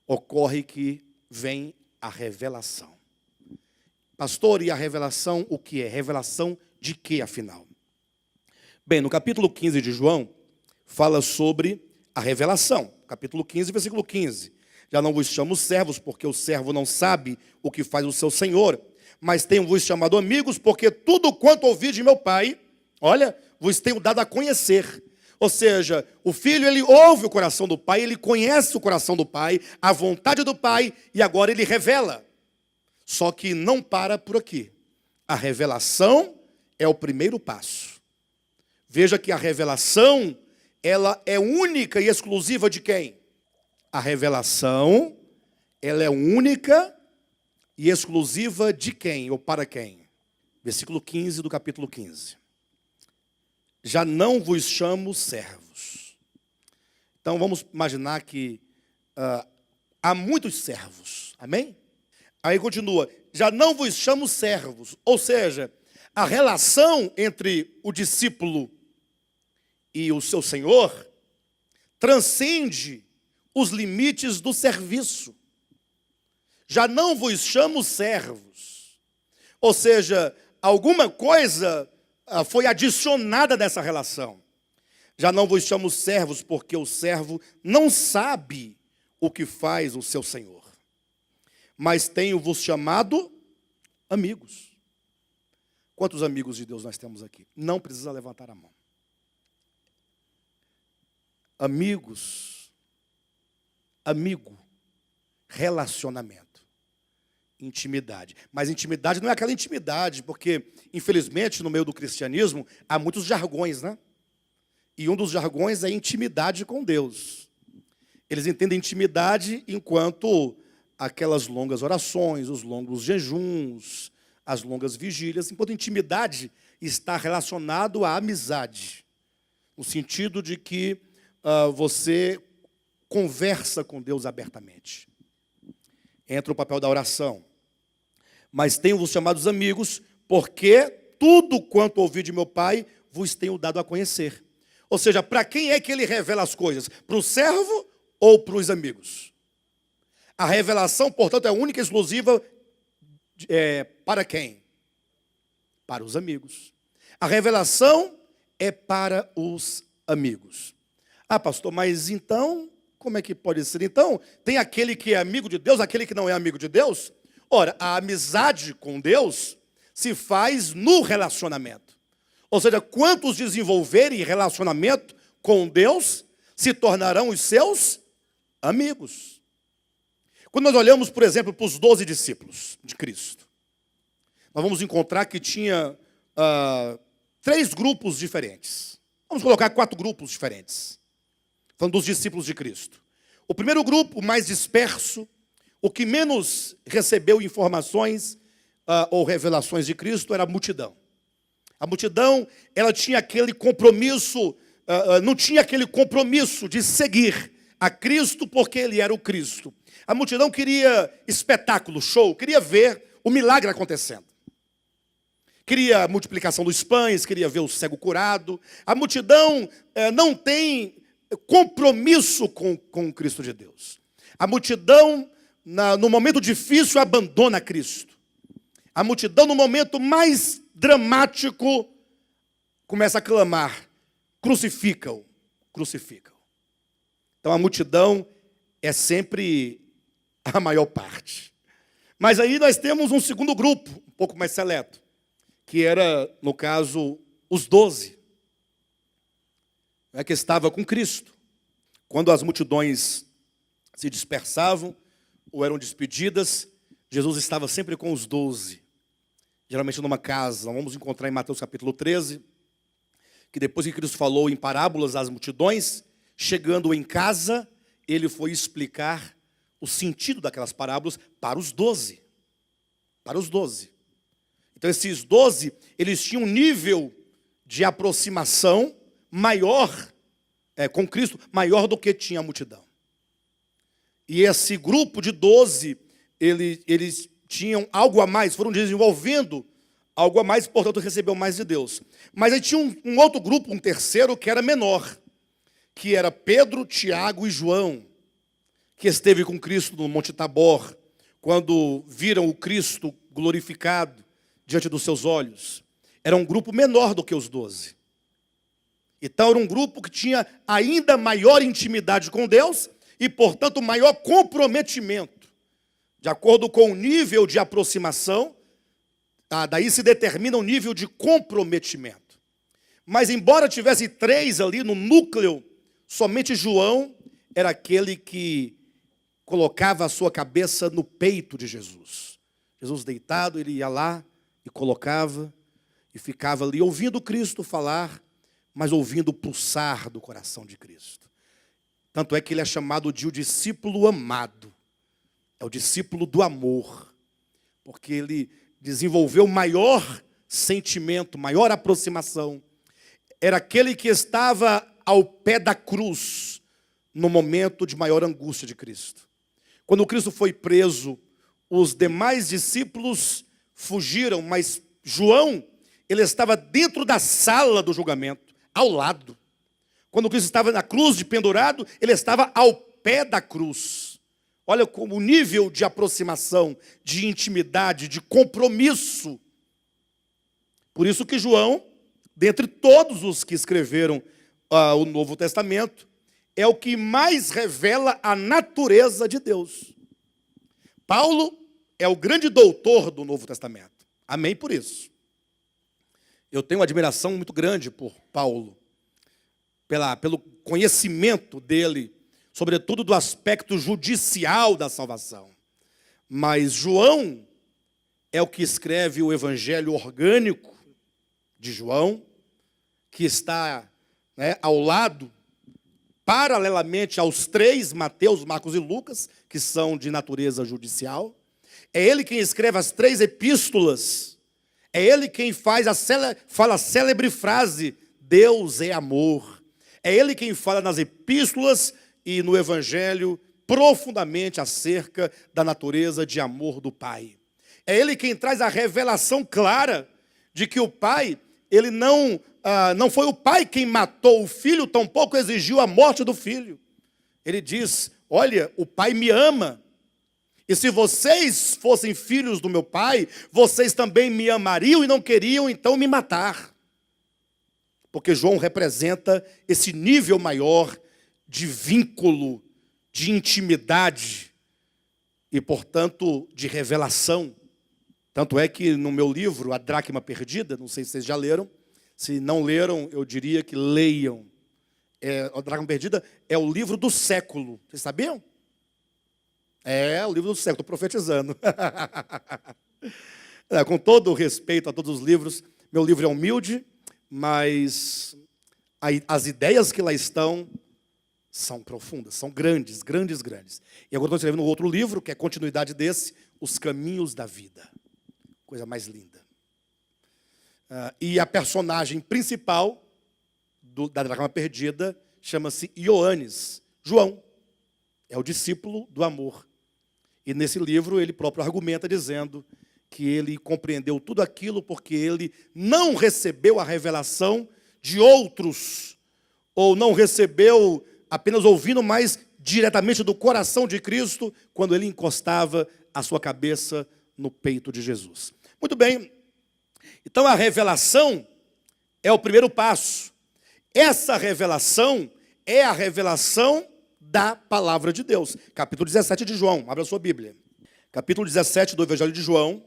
ocorre que vem a revelação. Pastor, e a revelação o que é? Revelação de quê, afinal? Bem, no capítulo 15 de João, fala sobre a revelação. Capítulo 15, versículo 15. Já não vos chamo servos, porque o servo não sabe o que faz o seu senhor, mas tenho-vos chamado amigos, porque tudo quanto ouvi de meu Pai, olha, vos tenho dado a conhecer. Ou seja, o filho, ele ouve o coração do Pai, ele conhece o coração do Pai, a vontade do Pai, e agora ele revela. Só que não para por aqui. A revelação é o primeiro passo. Veja que a revelação, ela é única e exclusiva de quem? A revelação, ela é única e exclusiva de quem ou para quem? Versículo 15 do capítulo 15. Já não vos chamo servos. Então vamos imaginar que há muitos servos, amém? Aí continua, já não vos chamo servos, ou seja, a relação entre o discípulo e o seu senhor transcende os limites do serviço. Já não vos chamo servos, ou seja, alguma coisa foi adicionada nessa relação. Já não vos chamo servos, porque o servo não sabe o que faz o seu senhor. Mas tenho-vos chamado amigos. Quantos amigos de Deus nós temos aqui? Não precisa levantar a mão. Amigos, amigo, relacionamento, intimidade. Mas intimidade não é aquela intimidade, porque, infelizmente, no meio do cristianismo, há muitos jargões, né? E um dos jargões é intimidade com Deus. Eles entendem intimidade enquanto aquelas longas orações, os longos jejuns, as longas vigílias, enquanto intimidade está relacionado à amizade. No sentido de que você conversa com Deus abertamente. Entra o papel da oração. Mas tenho-vos chamados amigos, porque tudo quanto ouvi de meu Pai, vos tenho dado a conhecer. Ou seja, para quem é que ele revela as coisas? Para o servo ou para os amigos? A revelação, portanto, é única e exclusiva para quem? Para os amigos. A revelação é para os amigos. Ah, pastor, mas então, como é que pode ser? Então, tem aquele que é amigo de Deus, aquele que não é amigo de Deus? Ora, a amizade com Deus se faz no relacionamento. Ou seja, quantos desenvolverem relacionamento com Deus se tornarão os seus amigos. Quando nós olhamos, por exemplo, para os 12 discípulos de Cristo, nós vamos encontrar que tinha 3 grupos diferentes. Vamos colocar 4 grupos diferentes. Falando dos discípulos de Cristo. O primeiro grupo, o mais disperso, o que menos recebeu informações ou revelações de Cristo, era a multidão. A multidão, ela tinha aquele compromisso, não tinha aquele compromisso de seguir a Cristo porque Ele era o Cristo. A multidão queria espetáculo, show, queria ver o milagre acontecendo. Queria a multiplicação dos pães, queria ver o cego curado. A multidão não tem compromisso com o Cristo de Deus. A multidão, no momento difícil, abandona Cristo. A multidão, no momento mais dramático, começa a clamar: crucifica-o, crucifica-o. Então a multidão é sempre a maior parte. Mas aí nós temos um segundo grupo, um pouco mais seleto, que era, no caso, os 12, que estava com Cristo. Quando as multidões se dispersavam ou eram despedidas, Jesus estava sempre com os 12, geralmente numa casa. Nós vamos encontrar em Mateus capítulo 13, que depois que Cristo falou em parábolas às multidões, chegando em casa, ele foi explicar o sentido daquelas parábolas para os 12. Para os 12. Então esses 12, eles tinham um nível de aproximação maior com Cristo, maior do que tinha a multidão. E esse grupo de 12, eles tinham algo a mais, foram desenvolvendo algo a mais, portanto recebeu mais de Deus. Mas aí tinha um outro grupo, um terceiro, que era menor, que era Pedro, Tiago e João, que esteve com Cristo no Monte Tabor, quando viram o Cristo glorificado diante dos seus olhos. Era um grupo menor do que os 12. Então era um grupo que tinha ainda maior intimidade com Deus e, portanto, maior comprometimento. De acordo com o nível de aproximação, daí se determina o nível de comprometimento. Mas embora tivesse 3 ali no núcleo, somente João era aquele que colocava a sua cabeça no peito de Jesus. Jesus deitado, ele ia lá e colocava e ficava ali ouvindo Cristo falar, mas ouvindo o pulsar do coração de Cristo. Tanto é que ele é chamado de o discípulo amado. É o discípulo do amor. Porque ele desenvolveu maior sentimento, maior aproximação. Era aquele que estava ao pé da cruz no momento de maior angústia de Cristo. Quando Cristo foi preso, os demais discípulos fugiram, mas João, ele estava dentro da sala do julgamento, ao lado. Quando Cristo estava na cruz de pendurado, ele estava ao pé da cruz. Olha como o nível de aproximação, de intimidade, de compromisso. Por isso que João, dentre todos os que escreveram o Novo Testamento, é o que mais revela a natureza de Deus. Paulo é o grande doutor do Novo Testamento. Amém por isso. Eu tenho uma admiração muito grande por Paulo, pelo conhecimento dele, sobretudo do aspecto judicial da salvação. Mas João é o que escreve o evangelho orgânico de João, que está ao lado, paralelamente aos 3, Mateus, Marcos e Lucas, que são de natureza judicial. É ele quem escreve as 3 epístolas. É ele quem fala a célebre frase, Deus é amor. É ele quem fala nas epístolas e no evangelho profundamente acerca da natureza de amor do Pai. É ele quem traz a revelação clara de que o Pai, ele não foi o Pai quem matou o Filho, tampouco exigiu a morte do Filho. Ele diz, olha, o Pai me ama. E se vocês fossem filhos do meu Pai, vocês também me amariam e não queriam então me matar. Porque João representa esse nível maior de vínculo, de intimidade e, portanto, de revelação. Tanto é que no meu livro, A Dracma Perdida, não sei se vocês já leram, se não leram, eu diria que leiam. A Dracma Perdida é o livro do século. Vocês sabiam? É o livro do século, estou profetizando. Com todo o respeito a todos os livros, meu livro é humilde, mas as ideias que lá estão são profundas, são grandes, grandes, grandes. E agora estou escrevendo um outro livro, que é continuidade desse, Os Caminhos da Vida. Coisa mais linda. E a personagem principal da Dracma Perdida chama-se Ioannes, João. É o discípulo do amor. E nesse livro ele próprio argumenta dizendo que ele compreendeu tudo aquilo porque ele não recebeu a revelação de outros, ou não recebeu apenas ouvindo, mas diretamente do coração de Cristo, quando ele encostava a sua cabeça no peito de Jesus. Muito bem, então a revelação é o primeiro passo. Essa revelação é a revelação da palavra de Deus. Capítulo 17 de João, abra a sua Bíblia. capítulo 17 do Evangelho de João.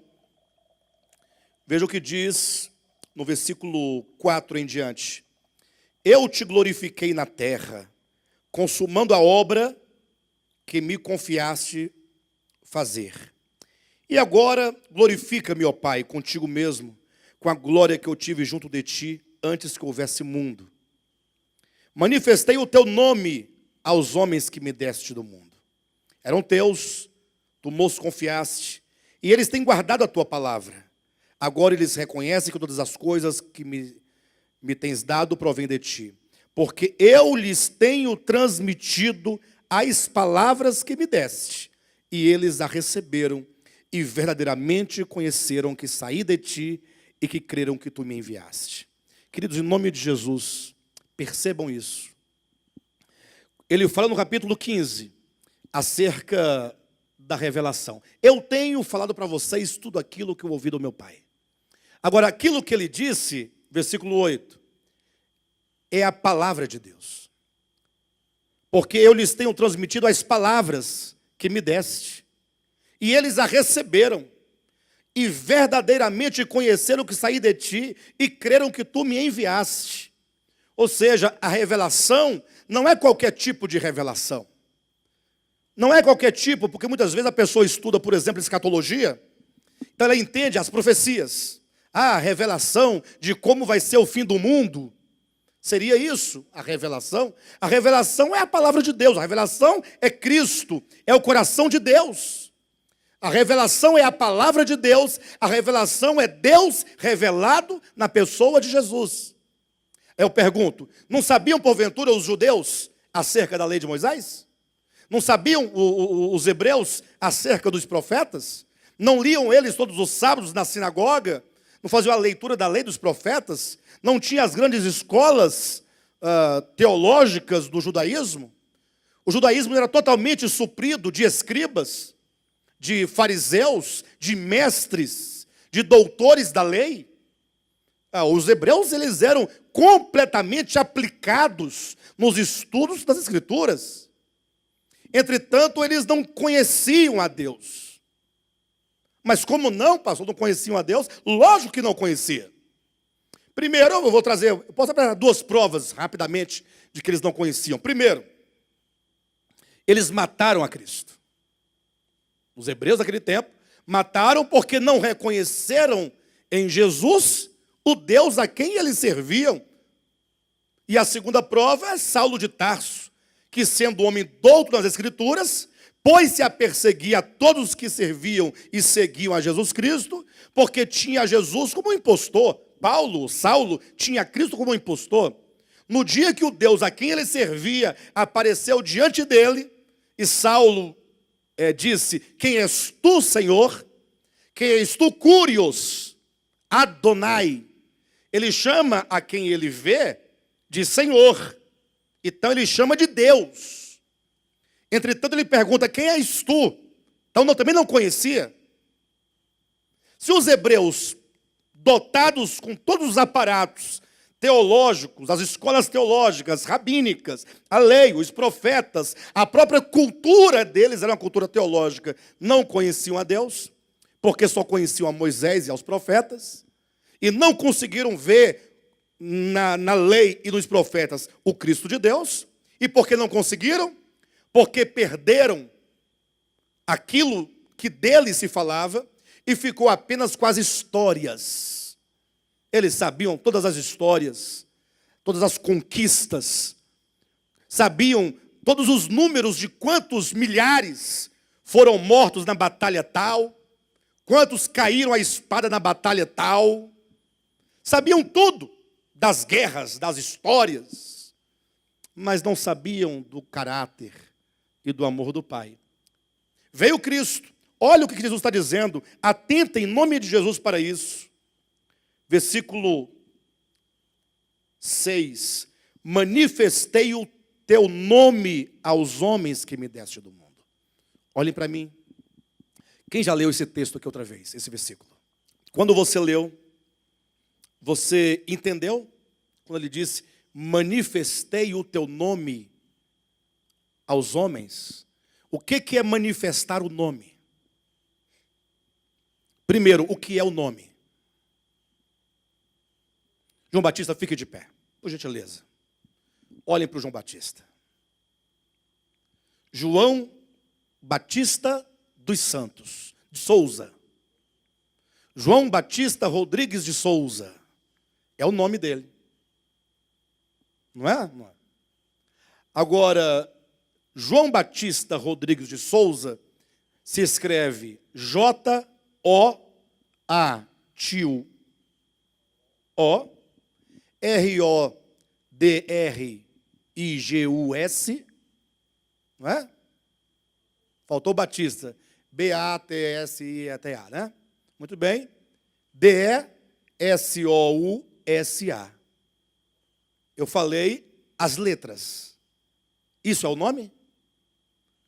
Veja o que diz no versículo 4 em diante. Eu te glorifiquei na terra, consumando a obra que me confiaste fazer. E agora glorifica-me, ó Pai, contigo mesmo, com a glória que eu tive junto de ti antes que houvesse mundo. Manifestei o teu nome aos homens que me deste do mundo. Eram teus, tu nos confiaste, e eles têm guardado a tua palavra. Agora eles reconhecem que todas as coisas que me tens dado provêm de ti, porque eu lhes tenho transmitido as palavras que me deste, e eles a receberam, e verdadeiramente conheceram que saí de ti, e que creram que tu me enviaste. Queridos, em nome de Jesus, percebam isso. Ele fala no capítulo 15, acerca da revelação. Eu tenho falado para vocês tudo aquilo que eu ouvi do meu Pai. Agora, aquilo que ele disse, versículo 8, é a palavra de Deus. Porque eu lhes tenho transmitido as palavras que me deste, e eles a receberam, e verdadeiramente conheceram que saí de ti, e creram que tu me enviaste. Ou seja, a revelação não é qualquer tipo de revelação. Não é qualquer tipo, porque muitas vezes a pessoa estuda, por exemplo, escatologia, então ela entende as profecias. A revelação de como vai ser o fim do mundo. Seria isso, a revelação? A revelação é a palavra de Deus, a revelação é Cristo, é o coração de Deus. A revelação é a palavra de Deus, a revelação é Deus revelado na pessoa de Jesus. Eu pergunto, não sabiam porventura os judeus acerca da lei de Moisés? Não sabiam os hebreus acerca dos profetas? Não liam eles todos os sábados na sinagoga? Não faziam a leitura da lei dos profetas? Não tinha as grandes escolas teológicas do judaísmo? O judaísmo era totalmente suprido de escribas, de fariseus, de mestres, de doutores da lei. Os hebreus, eles eram completamente aplicados nos estudos das Escrituras. Entretanto, eles não conheciam a Deus. Mas como não, pastor, não conheciam a Deus? Lógico que não conhecia. Primeiro, eu posso apresentar duas provas, rapidamente, de que eles não conheciam. Primeiro, eles mataram a Cristo. Os hebreus daquele tempo mataram porque não reconheceram em Jesus o Deus a quem eles serviam. E a segunda prova é Saulo de Tarso, que sendo homem douto nas Escrituras, pôs-se a perseguir a todos os que serviam e seguiam a Jesus Cristo, porque tinha Jesus como impostor. Saulo, tinha Cristo como impostor. No dia que o Deus a quem ele servia apareceu diante dele, e Saulo disse, quem és tu, Senhor? Quem és tu, Curios? Adonai. Ele chama a quem ele vê de Senhor. Então ele chama de Deus. Entretanto ele pergunta, quem és tu? Então também não conhecia. Se os hebreus, dotados com todos os aparatos teológicos, as escolas teológicas, rabínicas, a lei, os profetas, a própria cultura deles era uma cultura teológica, não conheciam a Deus, porque só conheciam a Moisés e aos profetas, e não conseguiram ver na lei e nos profetas o Cristo de Deus. E por que não conseguiram? Porque perderam aquilo que dele se falava e ficou apenas com as histórias. Eles sabiam todas as histórias, todas as conquistas, sabiam todos os números de quantos milhares foram mortos na batalha tal, quantos caíram à espada na batalha tal. Sabiam tudo das guerras, das histórias, mas não sabiam do caráter e do amor do Pai. Veio Cristo, olha o que Jesus está dizendo, atenta em nome de Jesus para isso. Versículo 6, manifestei o teu nome aos homens que me deste do mundo. Olhem para mim. Quem já leu esse texto aqui outra vez, esse versículo? Quando você leu, você entendeu? Quando ele disse, manifestei o teu nome aos homens. O que é manifestar o nome? Primeiro, o que é o nome? João Batista, fique de pé, por gentileza. Olhem para o João Batista. João Batista dos Santos, de Souza. João Batista Rodrigues de Souza. É o nome dele. Não é? Não é. Agora, João Batista Rodrigues de Souza se escreve J-O-A-T-I-O R-O-D-R-I-G-U-S, não é? Faltou Batista, B-A-T-S-I-T-A, né? Muito bem. D-E-S-O-U-S-A. Eu falei as letras. Isso é o nome?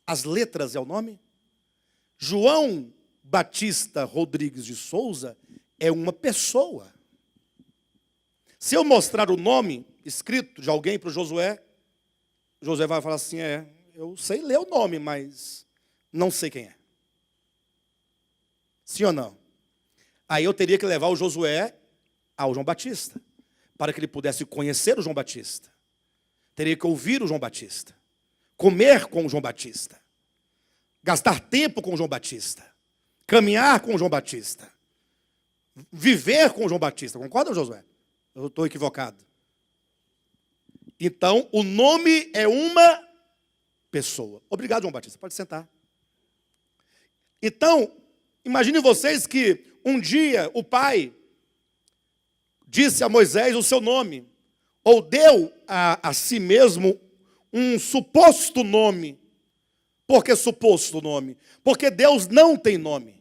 As letras é o nome? João Batista Rodrigues de Souza é uma pessoa. Se eu mostrar o nome escrito de alguém para o Josué vai falar assim, eu sei ler o nome, mas não sei quem é. Sim ou não? Aí eu teria que levar o Josué ao João Batista, para que ele pudesse conhecer o João Batista. Teria que ouvir o João Batista, comer com o João Batista, gastar tempo com o João Batista, caminhar com o João Batista, viver com o João Batista. Concorda, Josué? Eu estou equivocado. Então, o nome é uma pessoa. Obrigado, João Batista. Pode sentar. Então, imagine vocês que um dia o pai disse a Moisés o seu nome, ou deu a si mesmo um suposto nome. Por que suposto nome? Porque Deus não tem nome.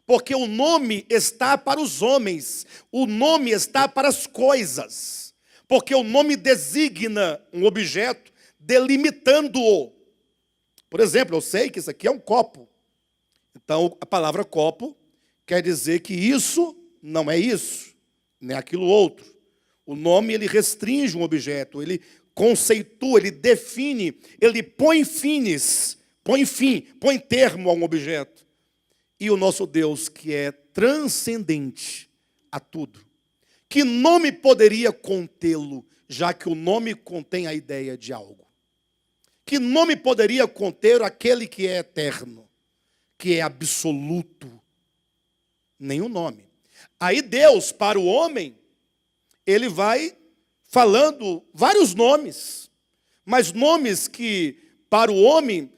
Porque o nome está para os homens, o nome está para as coisas. Porque o nome designa um objeto, delimitando-o. Por exemplo, eu sei que isso aqui é um copo. Então, a palavra copo quer dizer que isso não é isso, nem aquilo outro. O nome, ele restringe um objeto, ele conceitua, ele define, ele põe fins, põe fim, põe termo a um objeto. E o nosso Deus, que é transcendente a tudo, que nome poderia contê-lo, já que o nome contém a ideia de algo? Que nome poderia conter aquele que é eterno, que é absoluto? Nenhum nome. Aí Deus, para o homem, ele vai falando vários nomes, mas nomes que para o homem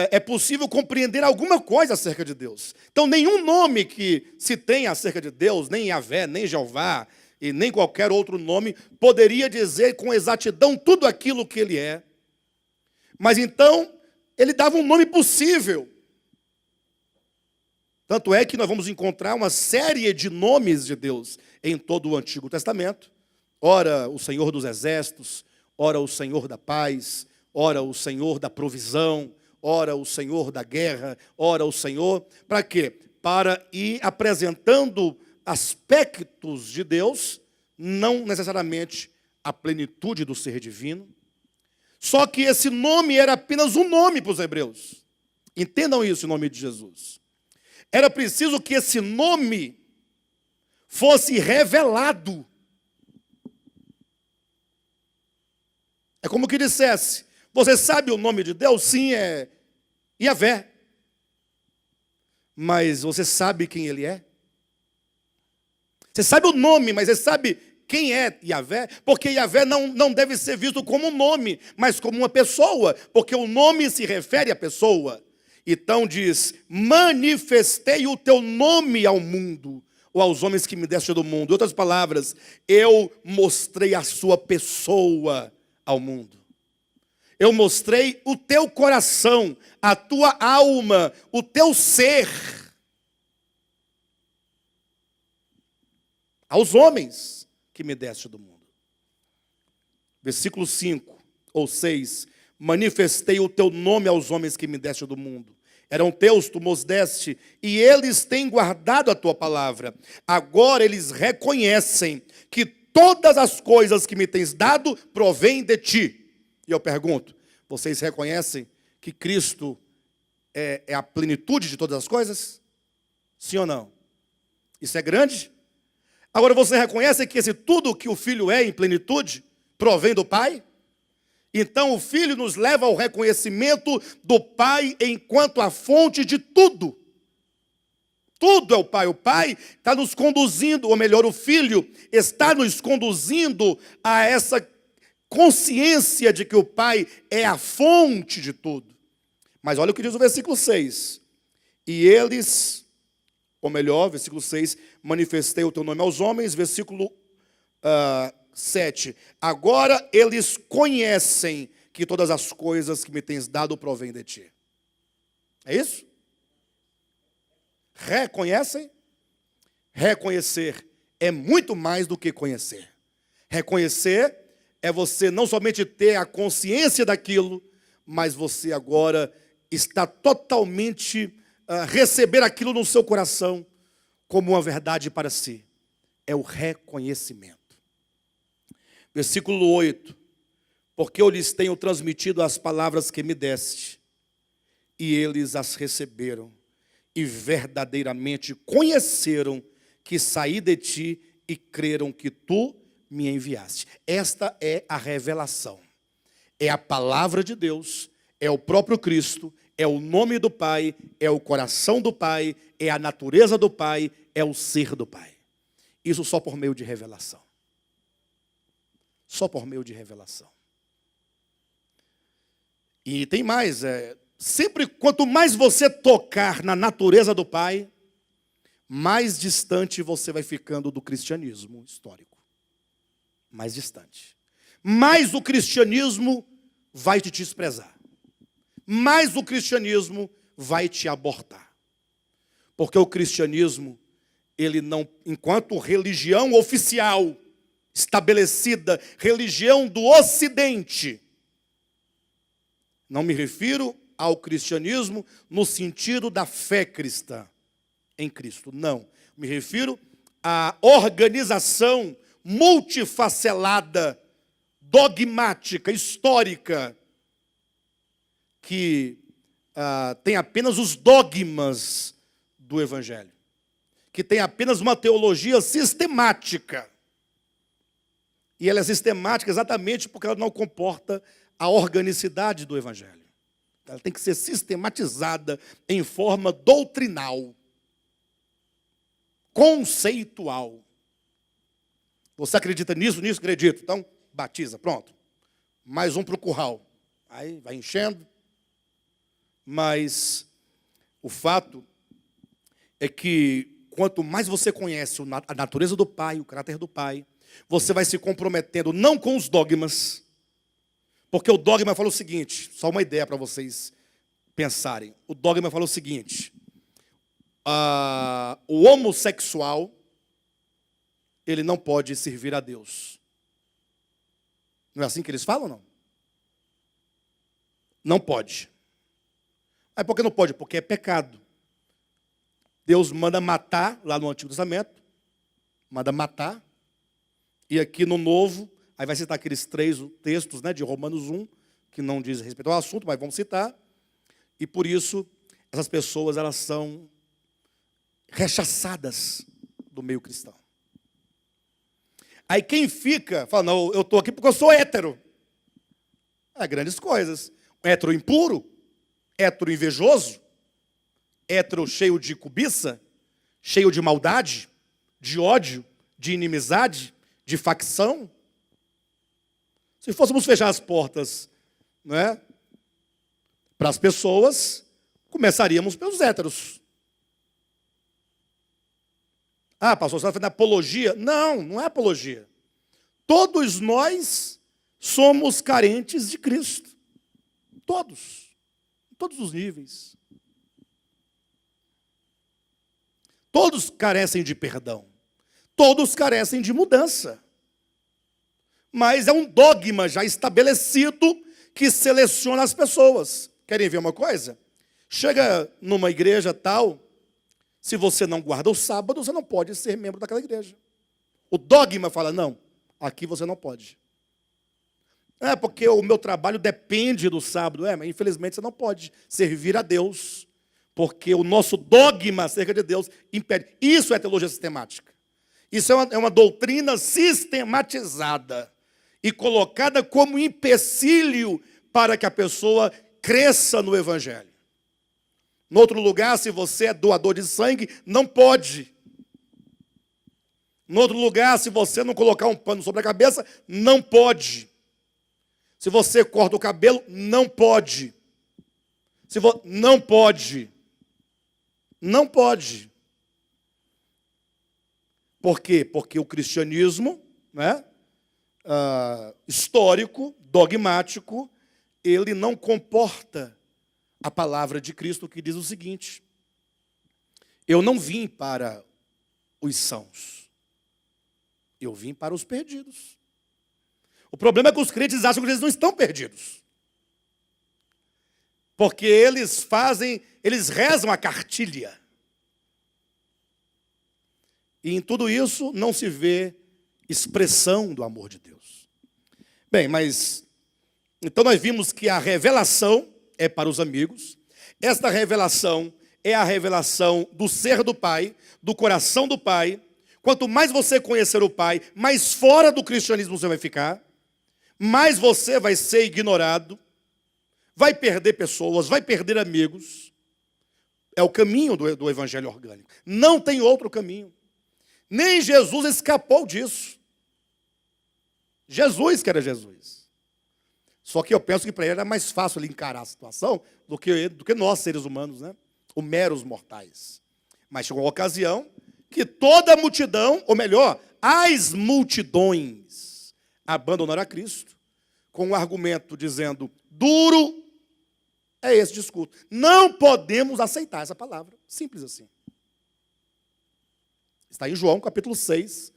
é possível compreender alguma coisa acerca de Deus. Então, nenhum nome que se tem acerca de Deus, nem Yahvé, nem Jeová, e nem qualquer outro nome, poderia dizer com exatidão tudo aquilo que ele é. Mas então, ele dava um nome possível. Tanto é que nós vamos encontrar uma série de nomes de Deus em todo o Antigo Testamento. Ora, o Senhor dos Exércitos, ora, o Senhor da Paz, ora, o Senhor da Provisão, ora, o Senhor da Guerra, ora, o Senhor... Para quê? Para ir apresentando aspectos de Deus, não necessariamente a plenitude do ser divino. Só que esse nome era apenas um nome para os hebreus. Entendam isso em nome de Jesus. Era preciso que esse nome fosse revelado. É como que dissesse, você sabe o nome de Deus? Sim, é Yahvé. Mas você sabe quem ele é? Você sabe o nome, mas você sabe quem é Yahvé? Porque Yahvé não deve ser visto como um nome, mas como uma pessoa, porque o nome se refere à pessoa. Então diz, manifestei o teu nome ao mundo, ou aos homens que me deste do mundo. Em outras palavras, eu mostrei a sua pessoa ao mundo. Eu mostrei o teu coração, a tua alma, o teu ser aos homens que me deste do mundo. Versículo 5 ou 6. Manifestei o teu nome aos homens que me deste do mundo. Eram teus, tu nos deste, e eles têm guardado a tua palavra. Agora eles reconhecem que todas as coisas que me tens dado provêm de ti. E eu pergunto, vocês reconhecem que Cristo é a plenitude de todas as coisas? Sim ou não? Isso é grande? Agora você reconhece que esse tudo que o Filho é em plenitude provém do Pai? Então o Filho nos leva ao reconhecimento do Pai enquanto a fonte de tudo. Tudo é o Pai. O Pai está nos conduzindo, ou melhor, o Filho está nos conduzindo a essa consciência de que o Pai é a fonte de tudo. Mas olha o que diz o versículo 6. E eles, ou melhor, versículo 6, manifestei o teu nome aos homens, versículo 7. Agora eles conhecem que todas as coisas que me tens dado provêm de ti. É isso? Reconhecem? Reconhecer é muito mais do que conhecer. Reconhecer é você não somente ter a consciência daquilo, mas você agora está totalmente receber aquilo no seu coração como uma verdade para si. É o reconhecimento. Versículo 8. Porque eu lhes tenho transmitido as palavras que me deste, e eles as receberam, e verdadeiramente conheceram que saí de ti e creram que tu me enviaste. Esta é a revelação. É a palavra de Deus, é o próprio Cristo, é o nome do Pai, é o coração do Pai, é a natureza do Pai, é o ser do Pai. Isso só por meio de revelação. Só por meio de revelação. E tem mais, sempre quanto mais você tocar na natureza do Pai, mais distante você vai ficando do cristianismo histórico. Mais distante. Mais o cristianismo vai te desprezar. Mais o cristianismo vai te abortar. Porque o cristianismo, ele não, enquanto religião oficial, estabelecida, religião do Ocidente, não me refiro ao cristianismo no sentido da fé cristã em Cristo, não. Me refiro à organização multifacelada, dogmática, histórica, que tem apenas os dogmas do Evangelho, que tem apenas uma teologia sistemática. E ela é sistemática exatamente porque ela não comporta a organicidade do Evangelho. Ela tem que ser sistematizada em forma doutrinal, conceitual. Você acredita nisso? Nisso acredito. Então, batiza, pronto. Mais um para o curral. Aí vai enchendo. Mas o fato é que quanto mais você conhece a natureza do Pai, o caráter do Pai, você vai se comprometendo não com os dogmas, porque o dogma fala o seguinte, só uma ideia para vocês pensarem. O dogma fala o seguinte, o homossexual, ele não pode servir a Deus. Não é assim que eles falam, não? Não pode. Mas por que não pode? Porque é pecado. Deus manda matar, lá no Antigo Testamento, manda matar. E aqui no Novo, aí vai citar aqueles 3 textos, né, de Romanos 1, que não diz respeito ao assunto, mas vamos citar. E por isso, essas pessoas, elas são rechaçadas do meio cristão. Aí quem fica, fala, não, eu estou aqui porque eu sou hétero. Grandes coisas. Hétero impuro, hétero invejoso, hétero cheio de cobiça, cheio de maldade, de ódio, de inimizade, de facção. Se fôssemos fechar as portas, não é, para as pessoas, começaríamos pelos héteros. Pastor, você está fazendo apologia? Não, não é apologia. Todos nós somos carentes de Cristo. Todos. Em todos os níveis. Todos carecem de perdão. Todos carecem de mudança. Mas é um dogma já estabelecido que seleciona as pessoas. Querem ver uma coisa? Chega numa igreja tal, se você não guarda o sábado, você não pode ser membro daquela igreja. O dogma fala, não, aqui você não pode. Porque o meu trabalho depende do sábado. Mas infelizmente você não pode servir a Deus, Porque o nosso dogma acerca de Deus impede. Isso é teologia sistemática. Isso é uma doutrina sistematizada e colocada como empecilho para que a pessoa cresça no Evangelho. Em outro lugar, se você é doador de sangue, não pode. Em outro lugar, se você não colocar um pano sobre a cabeça, não pode. Se você corta o cabelo, não pode. Não pode. Não pode. Por quê? Porque o cristianismo, né, histórico, dogmático, ele não comporta a palavra de Cristo, que diz o seguinte: eu não vim para os sãos, eu vim para os perdidos. O problema é que os crentes acham que eles não estão perdidos. Porque eles rezam a cartilha. E em tudo isso não se vê expressão do amor de Deus. Bem, mas então nós vimos que a revelação é para os amigos. Esta revelação é a revelação do ser do Pai, do coração do Pai. Quanto mais você conhecer o Pai, mais fora do cristianismo você vai ficar, mais você vai ser ignorado, vai perder pessoas, vai perder amigos. É o caminho do evangelho orgânico. Não tem outro caminho. Nem Jesus escapou disso. Jesus que era Jesus. Só que eu penso que para ele era mais fácil ele encarar a situação do que nós, seres humanos, né? Os meros mortais. Mas chegou uma ocasião que toda a multidão, ou melhor, as multidões, abandonaram a Cristo, com um argumento dizendo: duro é esse discurso. Não podemos aceitar essa palavra. Simples assim. Está em João, capítulo 6,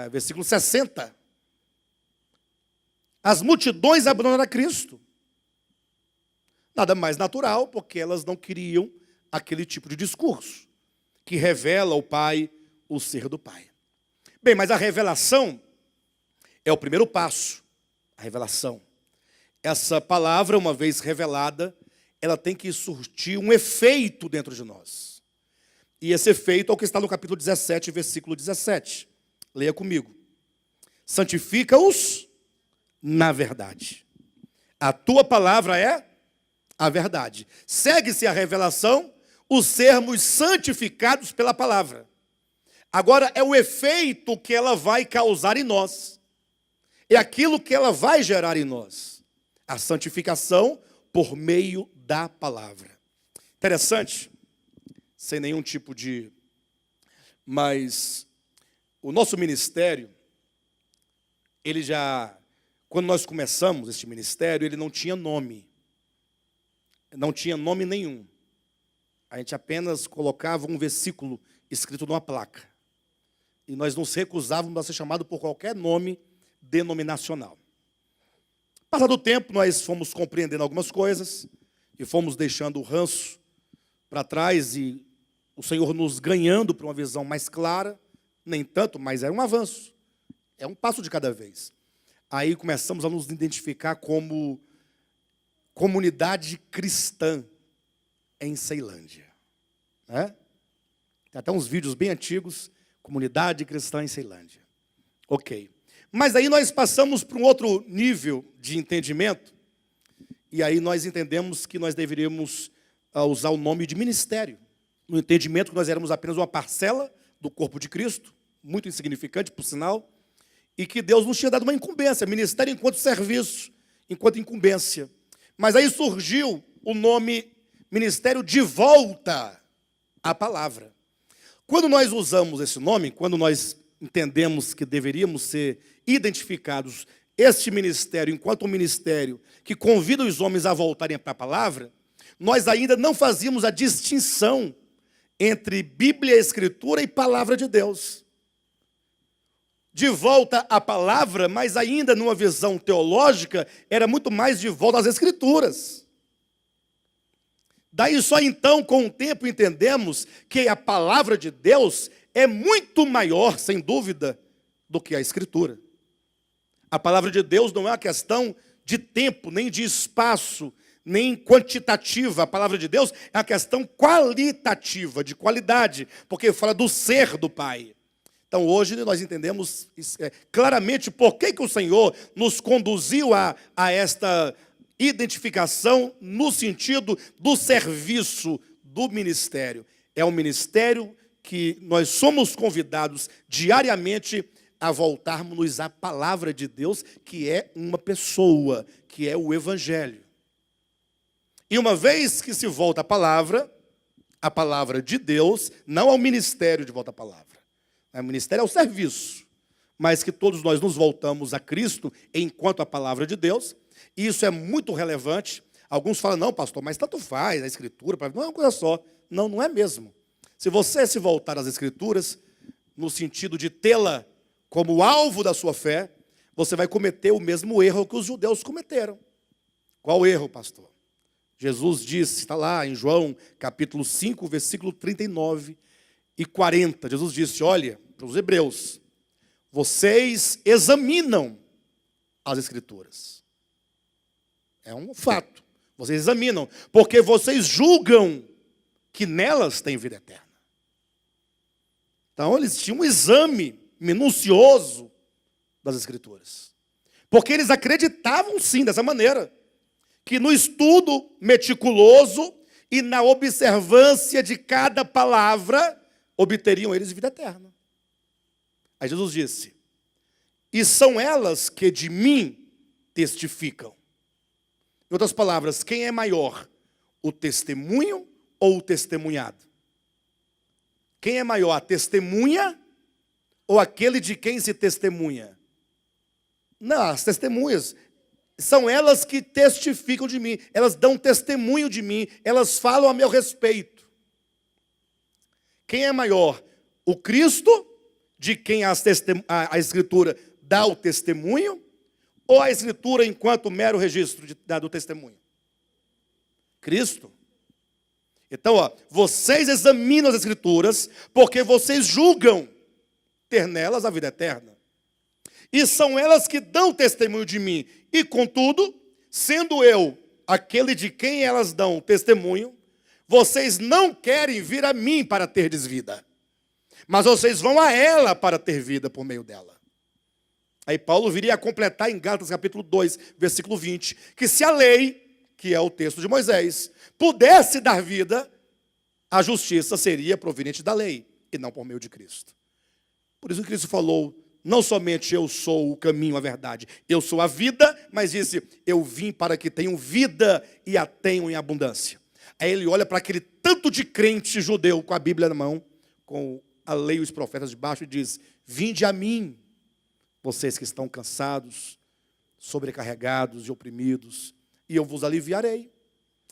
versículo 60. As multidões abandonaram a Cristo. Nada mais natural, porque elas não queriam aquele tipo de discurso que revela o Pai, o ser do Pai. Bem, mas a revelação é o primeiro passo. A revelação. Essa palavra, uma vez revelada, ela tem que surtir um efeito dentro de nós. E esse efeito é o que está no capítulo 17, versículo 17. Leia comigo. Santifica-os na verdade. A tua palavra é a verdade. Segue-se a revelação, os sermos santificados pela palavra. Agora é o efeito que ela vai causar em nós. É aquilo que ela vai gerar em nós. A santificação por meio da palavra. Interessante, sem nenhum tipo de... Mas o nosso ministério, ele já... Quando nós começamos este ministério, ele não tinha nome. Não tinha nome nenhum. A gente apenas colocava um versículo escrito numa placa. E nós nos recusávamos a ser chamados por qualquer nome denominacional. Passado o tempo, nós fomos compreendendo algumas coisas e fomos deixando o ranço para trás e o Senhor nos ganhando para uma visão mais clara. Nem tanto, mas é um avanço. É um passo de cada vez. Aí começamos a nos identificar como comunidade cristã em Ceilândia. Né? Tem até uns vídeos bem antigos, comunidade cristã em Ceilândia. Ok. Mas aí nós passamos para um outro nível de entendimento, e aí nós entendemos que nós deveríamos usar o nome de ministério. No entendimento que nós éramos apenas uma parcela do corpo de Cristo, muito insignificante, por sinal, e que Deus nos tinha dado uma incumbência, ministério enquanto serviço, enquanto incumbência. Mas aí surgiu o nome ministério de volta à palavra. Quando nós usamos esse nome, quando nós entendemos que deveríamos ser identificados este ministério enquanto um ministério que convida os homens a voltarem para a palavra, nós ainda não fazíamos a distinção entre Bíblia, Escritura e Palavra de Deus. De volta à palavra, mas ainda numa visão teológica, era muito mais de volta às Escrituras. Daí só então, com o tempo, entendemos que a palavra de Deus é muito maior, sem dúvida, do que a Escritura. A palavra de Deus não é uma questão de tempo, nem de espaço, nem quantitativa. A palavra de Deus é uma questão qualitativa, de qualidade, porque fala do ser do Pai. Então hoje nós entendemos claramente por que o Senhor nos conduziu a esta identificação no sentido do serviço, do ministério. É um ministério que nós somos convidados diariamente a voltarmos à palavra de Deus, que é uma pessoa, que é o Evangelho. E uma vez que se volta à palavra de Deus, não ao ministério de volta à palavra. O ministério é o serviço, mas que todos nós nos voltamos a Cristo enquanto a palavra de Deus, e isso é muito relevante. Alguns falam, não, pastor, mas tanto faz a Escritura, não é uma coisa só. Não, não é mesmo. Se você se voltar às Escrituras, no sentido de tê-la como alvo da sua fé, você vai cometer o mesmo erro que os judeus cometeram. Qual erro, pastor? Jesus disse, está lá em João capítulo 5, versículo 39 e 40. Jesus disse, olha, para os hebreus, vocês examinam as Escrituras. É um fato. Vocês examinam, porque vocês julgam que nelas tem vida eterna. Então eles tinham um exame minucioso das Escrituras. Porque eles acreditavam sim dessa maneira, que no estudo meticuloso e na observância de cada palavra, obteriam eles vida eterna. Aí Jesus disse, e são elas que de mim testificam. Em outras palavras, quem é maior, o testemunho ou o testemunhado? Quem é maior, a testemunha ou aquele de quem se testemunha? Não, as testemunhas são elas que testificam de mim, elas dão testemunho de mim, elas falam a meu respeito. Quem é maior? O Cristo, de quem a Escritura dá o testemunho, ou a Escritura enquanto mero registro do testemunho? Cristo. Então, vocês examinam as Escrituras, porque vocês julgam ter nelas a vida eterna. E são elas que dão testemunho de mim. E, contudo, sendo eu aquele de quem elas dão testemunho, vocês não querem vir a mim para terdes vida, mas vocês vão a ela para ter vida por meio dela. Aí Paulo viria a completar em Gálatas capítulo 2, versículo 20, que se a lei, que é o texto de Moisés, pudesse dar vida, a justiça seria proveniente da lei, e não por meio de Cristo. Por isso que Cristo falou, não somente eu sou o caminho, a verdade, eu sou a vida, mas disse, eu vim para que tenham vida e a tenham em abundância. Aí ele olha para aquele tanto de crente judeu com a Bíblia na mão, com a lei e os profetas debaixo, e diz, vinde a mim, vocês que estão cansados, sobrecarregados e oprimidos, e eu vos aliviarei.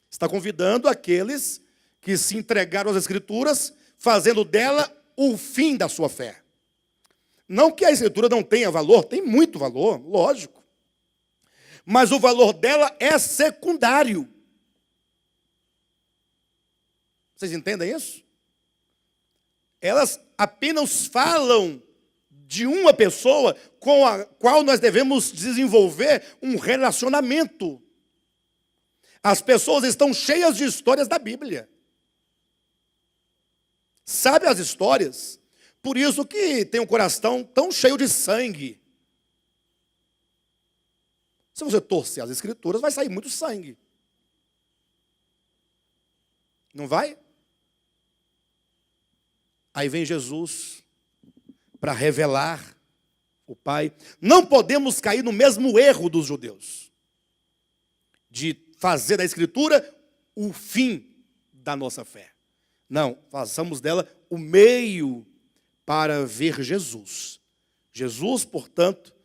Está convidando aqueles que se entregaram às Escrituras, fazendo dela o fim da sua fé. Não que a Escritura não tenha valor, tem muito valor, lógico. Mas o valor dela é secundário. Vocês entendem isso? Elas apenas falam de uma pessoa com a qual nós devemos desenvolver um relacionamento. As pessoas estão cheias de histórias da Bíblia. Sabe as histórias? Por isso que tem um coração tão cheio de sangue. Se você torcer as Escrituras, vai sair muito sangue. Não vai? Aí vem Jesus para revelar o Pai. Não podemos cair no mesmo erro dos judeus, de fazer da Escritura o fim da nossa fé. Não, façamos dela o meio para ver Jesus. Jesus, portanto,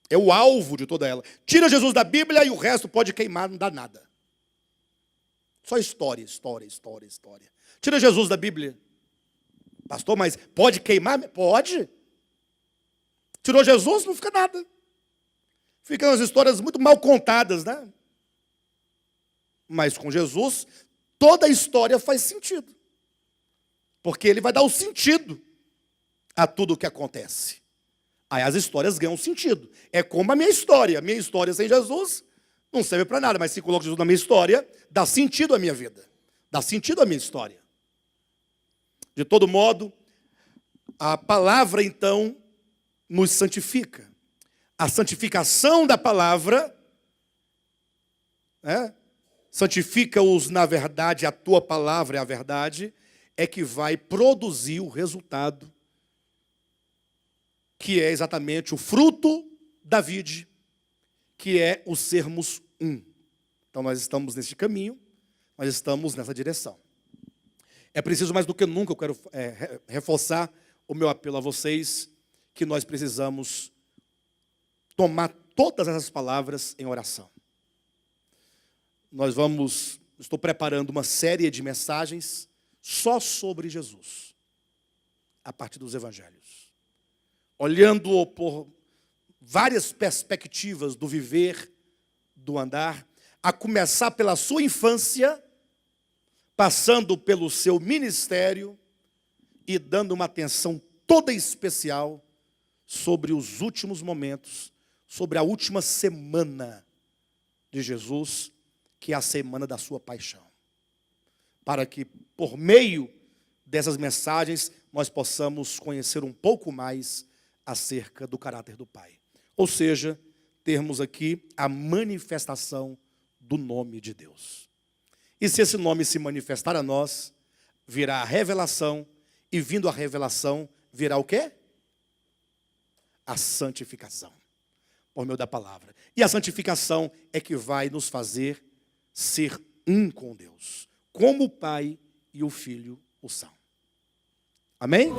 é o alvo de toda ela. Tira Jesus da Bíblia e o resto pode queimar, não dá nada. Só história, história, história, história. Tira Jesus da Bíblia. Pastor, mas pode queimar? Pode. Tirou Jesus, não fica nada. Ficam as histórias muito mal contadas, né? Mas com Jesus, toda a história faz sentido. Porque ele vai dar o sentido a tudo o que acontece. Aí as histórias ganham sentido. É como a minha história. A minha história sem Jesus Não serve para nada, mas se coloca Jesus na minha história, dá sentido à minha vida. Dá sentido à minha história. De todo modo, a palavra, então, nos santifica. A santificação da palavra, santifica-os na verdade, a tua palavra é a verdade, é que vai produzir o resultado, que é exatamente o fruto da vide, que é o sermos um. Então nós estamos nesse caminho, nós estamos nessa direção. É preciso mais do que nunca, eu quero reforçar o meu apelo a vocês, que nós precisamos tomar todas essas palavras em oração. Estou preparando uma série de mensagens só sobre Jesus, a partir dos evangelhos. Olhando por várias perspectivas do viver, do andar, a começar pela sua infância, passando pelo seu ministério e dando uma atenção toda especial sobre os últimos momentos, sobre a última semana de Jesus, que é a semana da sua paixão. Para que, por meio dessas mensagens, nós possamos conhecer um pouco mais acerca do caráter do Pai. Ou seja, termos aqui a manifestação do nome de Deus. E se esse nome se manifestar a nós, virá a revelação, e vindo a revelação, virá o quê? A santificação, por meio da palavra. E a santificação é que vai nos fazer ser um com Deus, como o Pai e o Filho o são. Amém?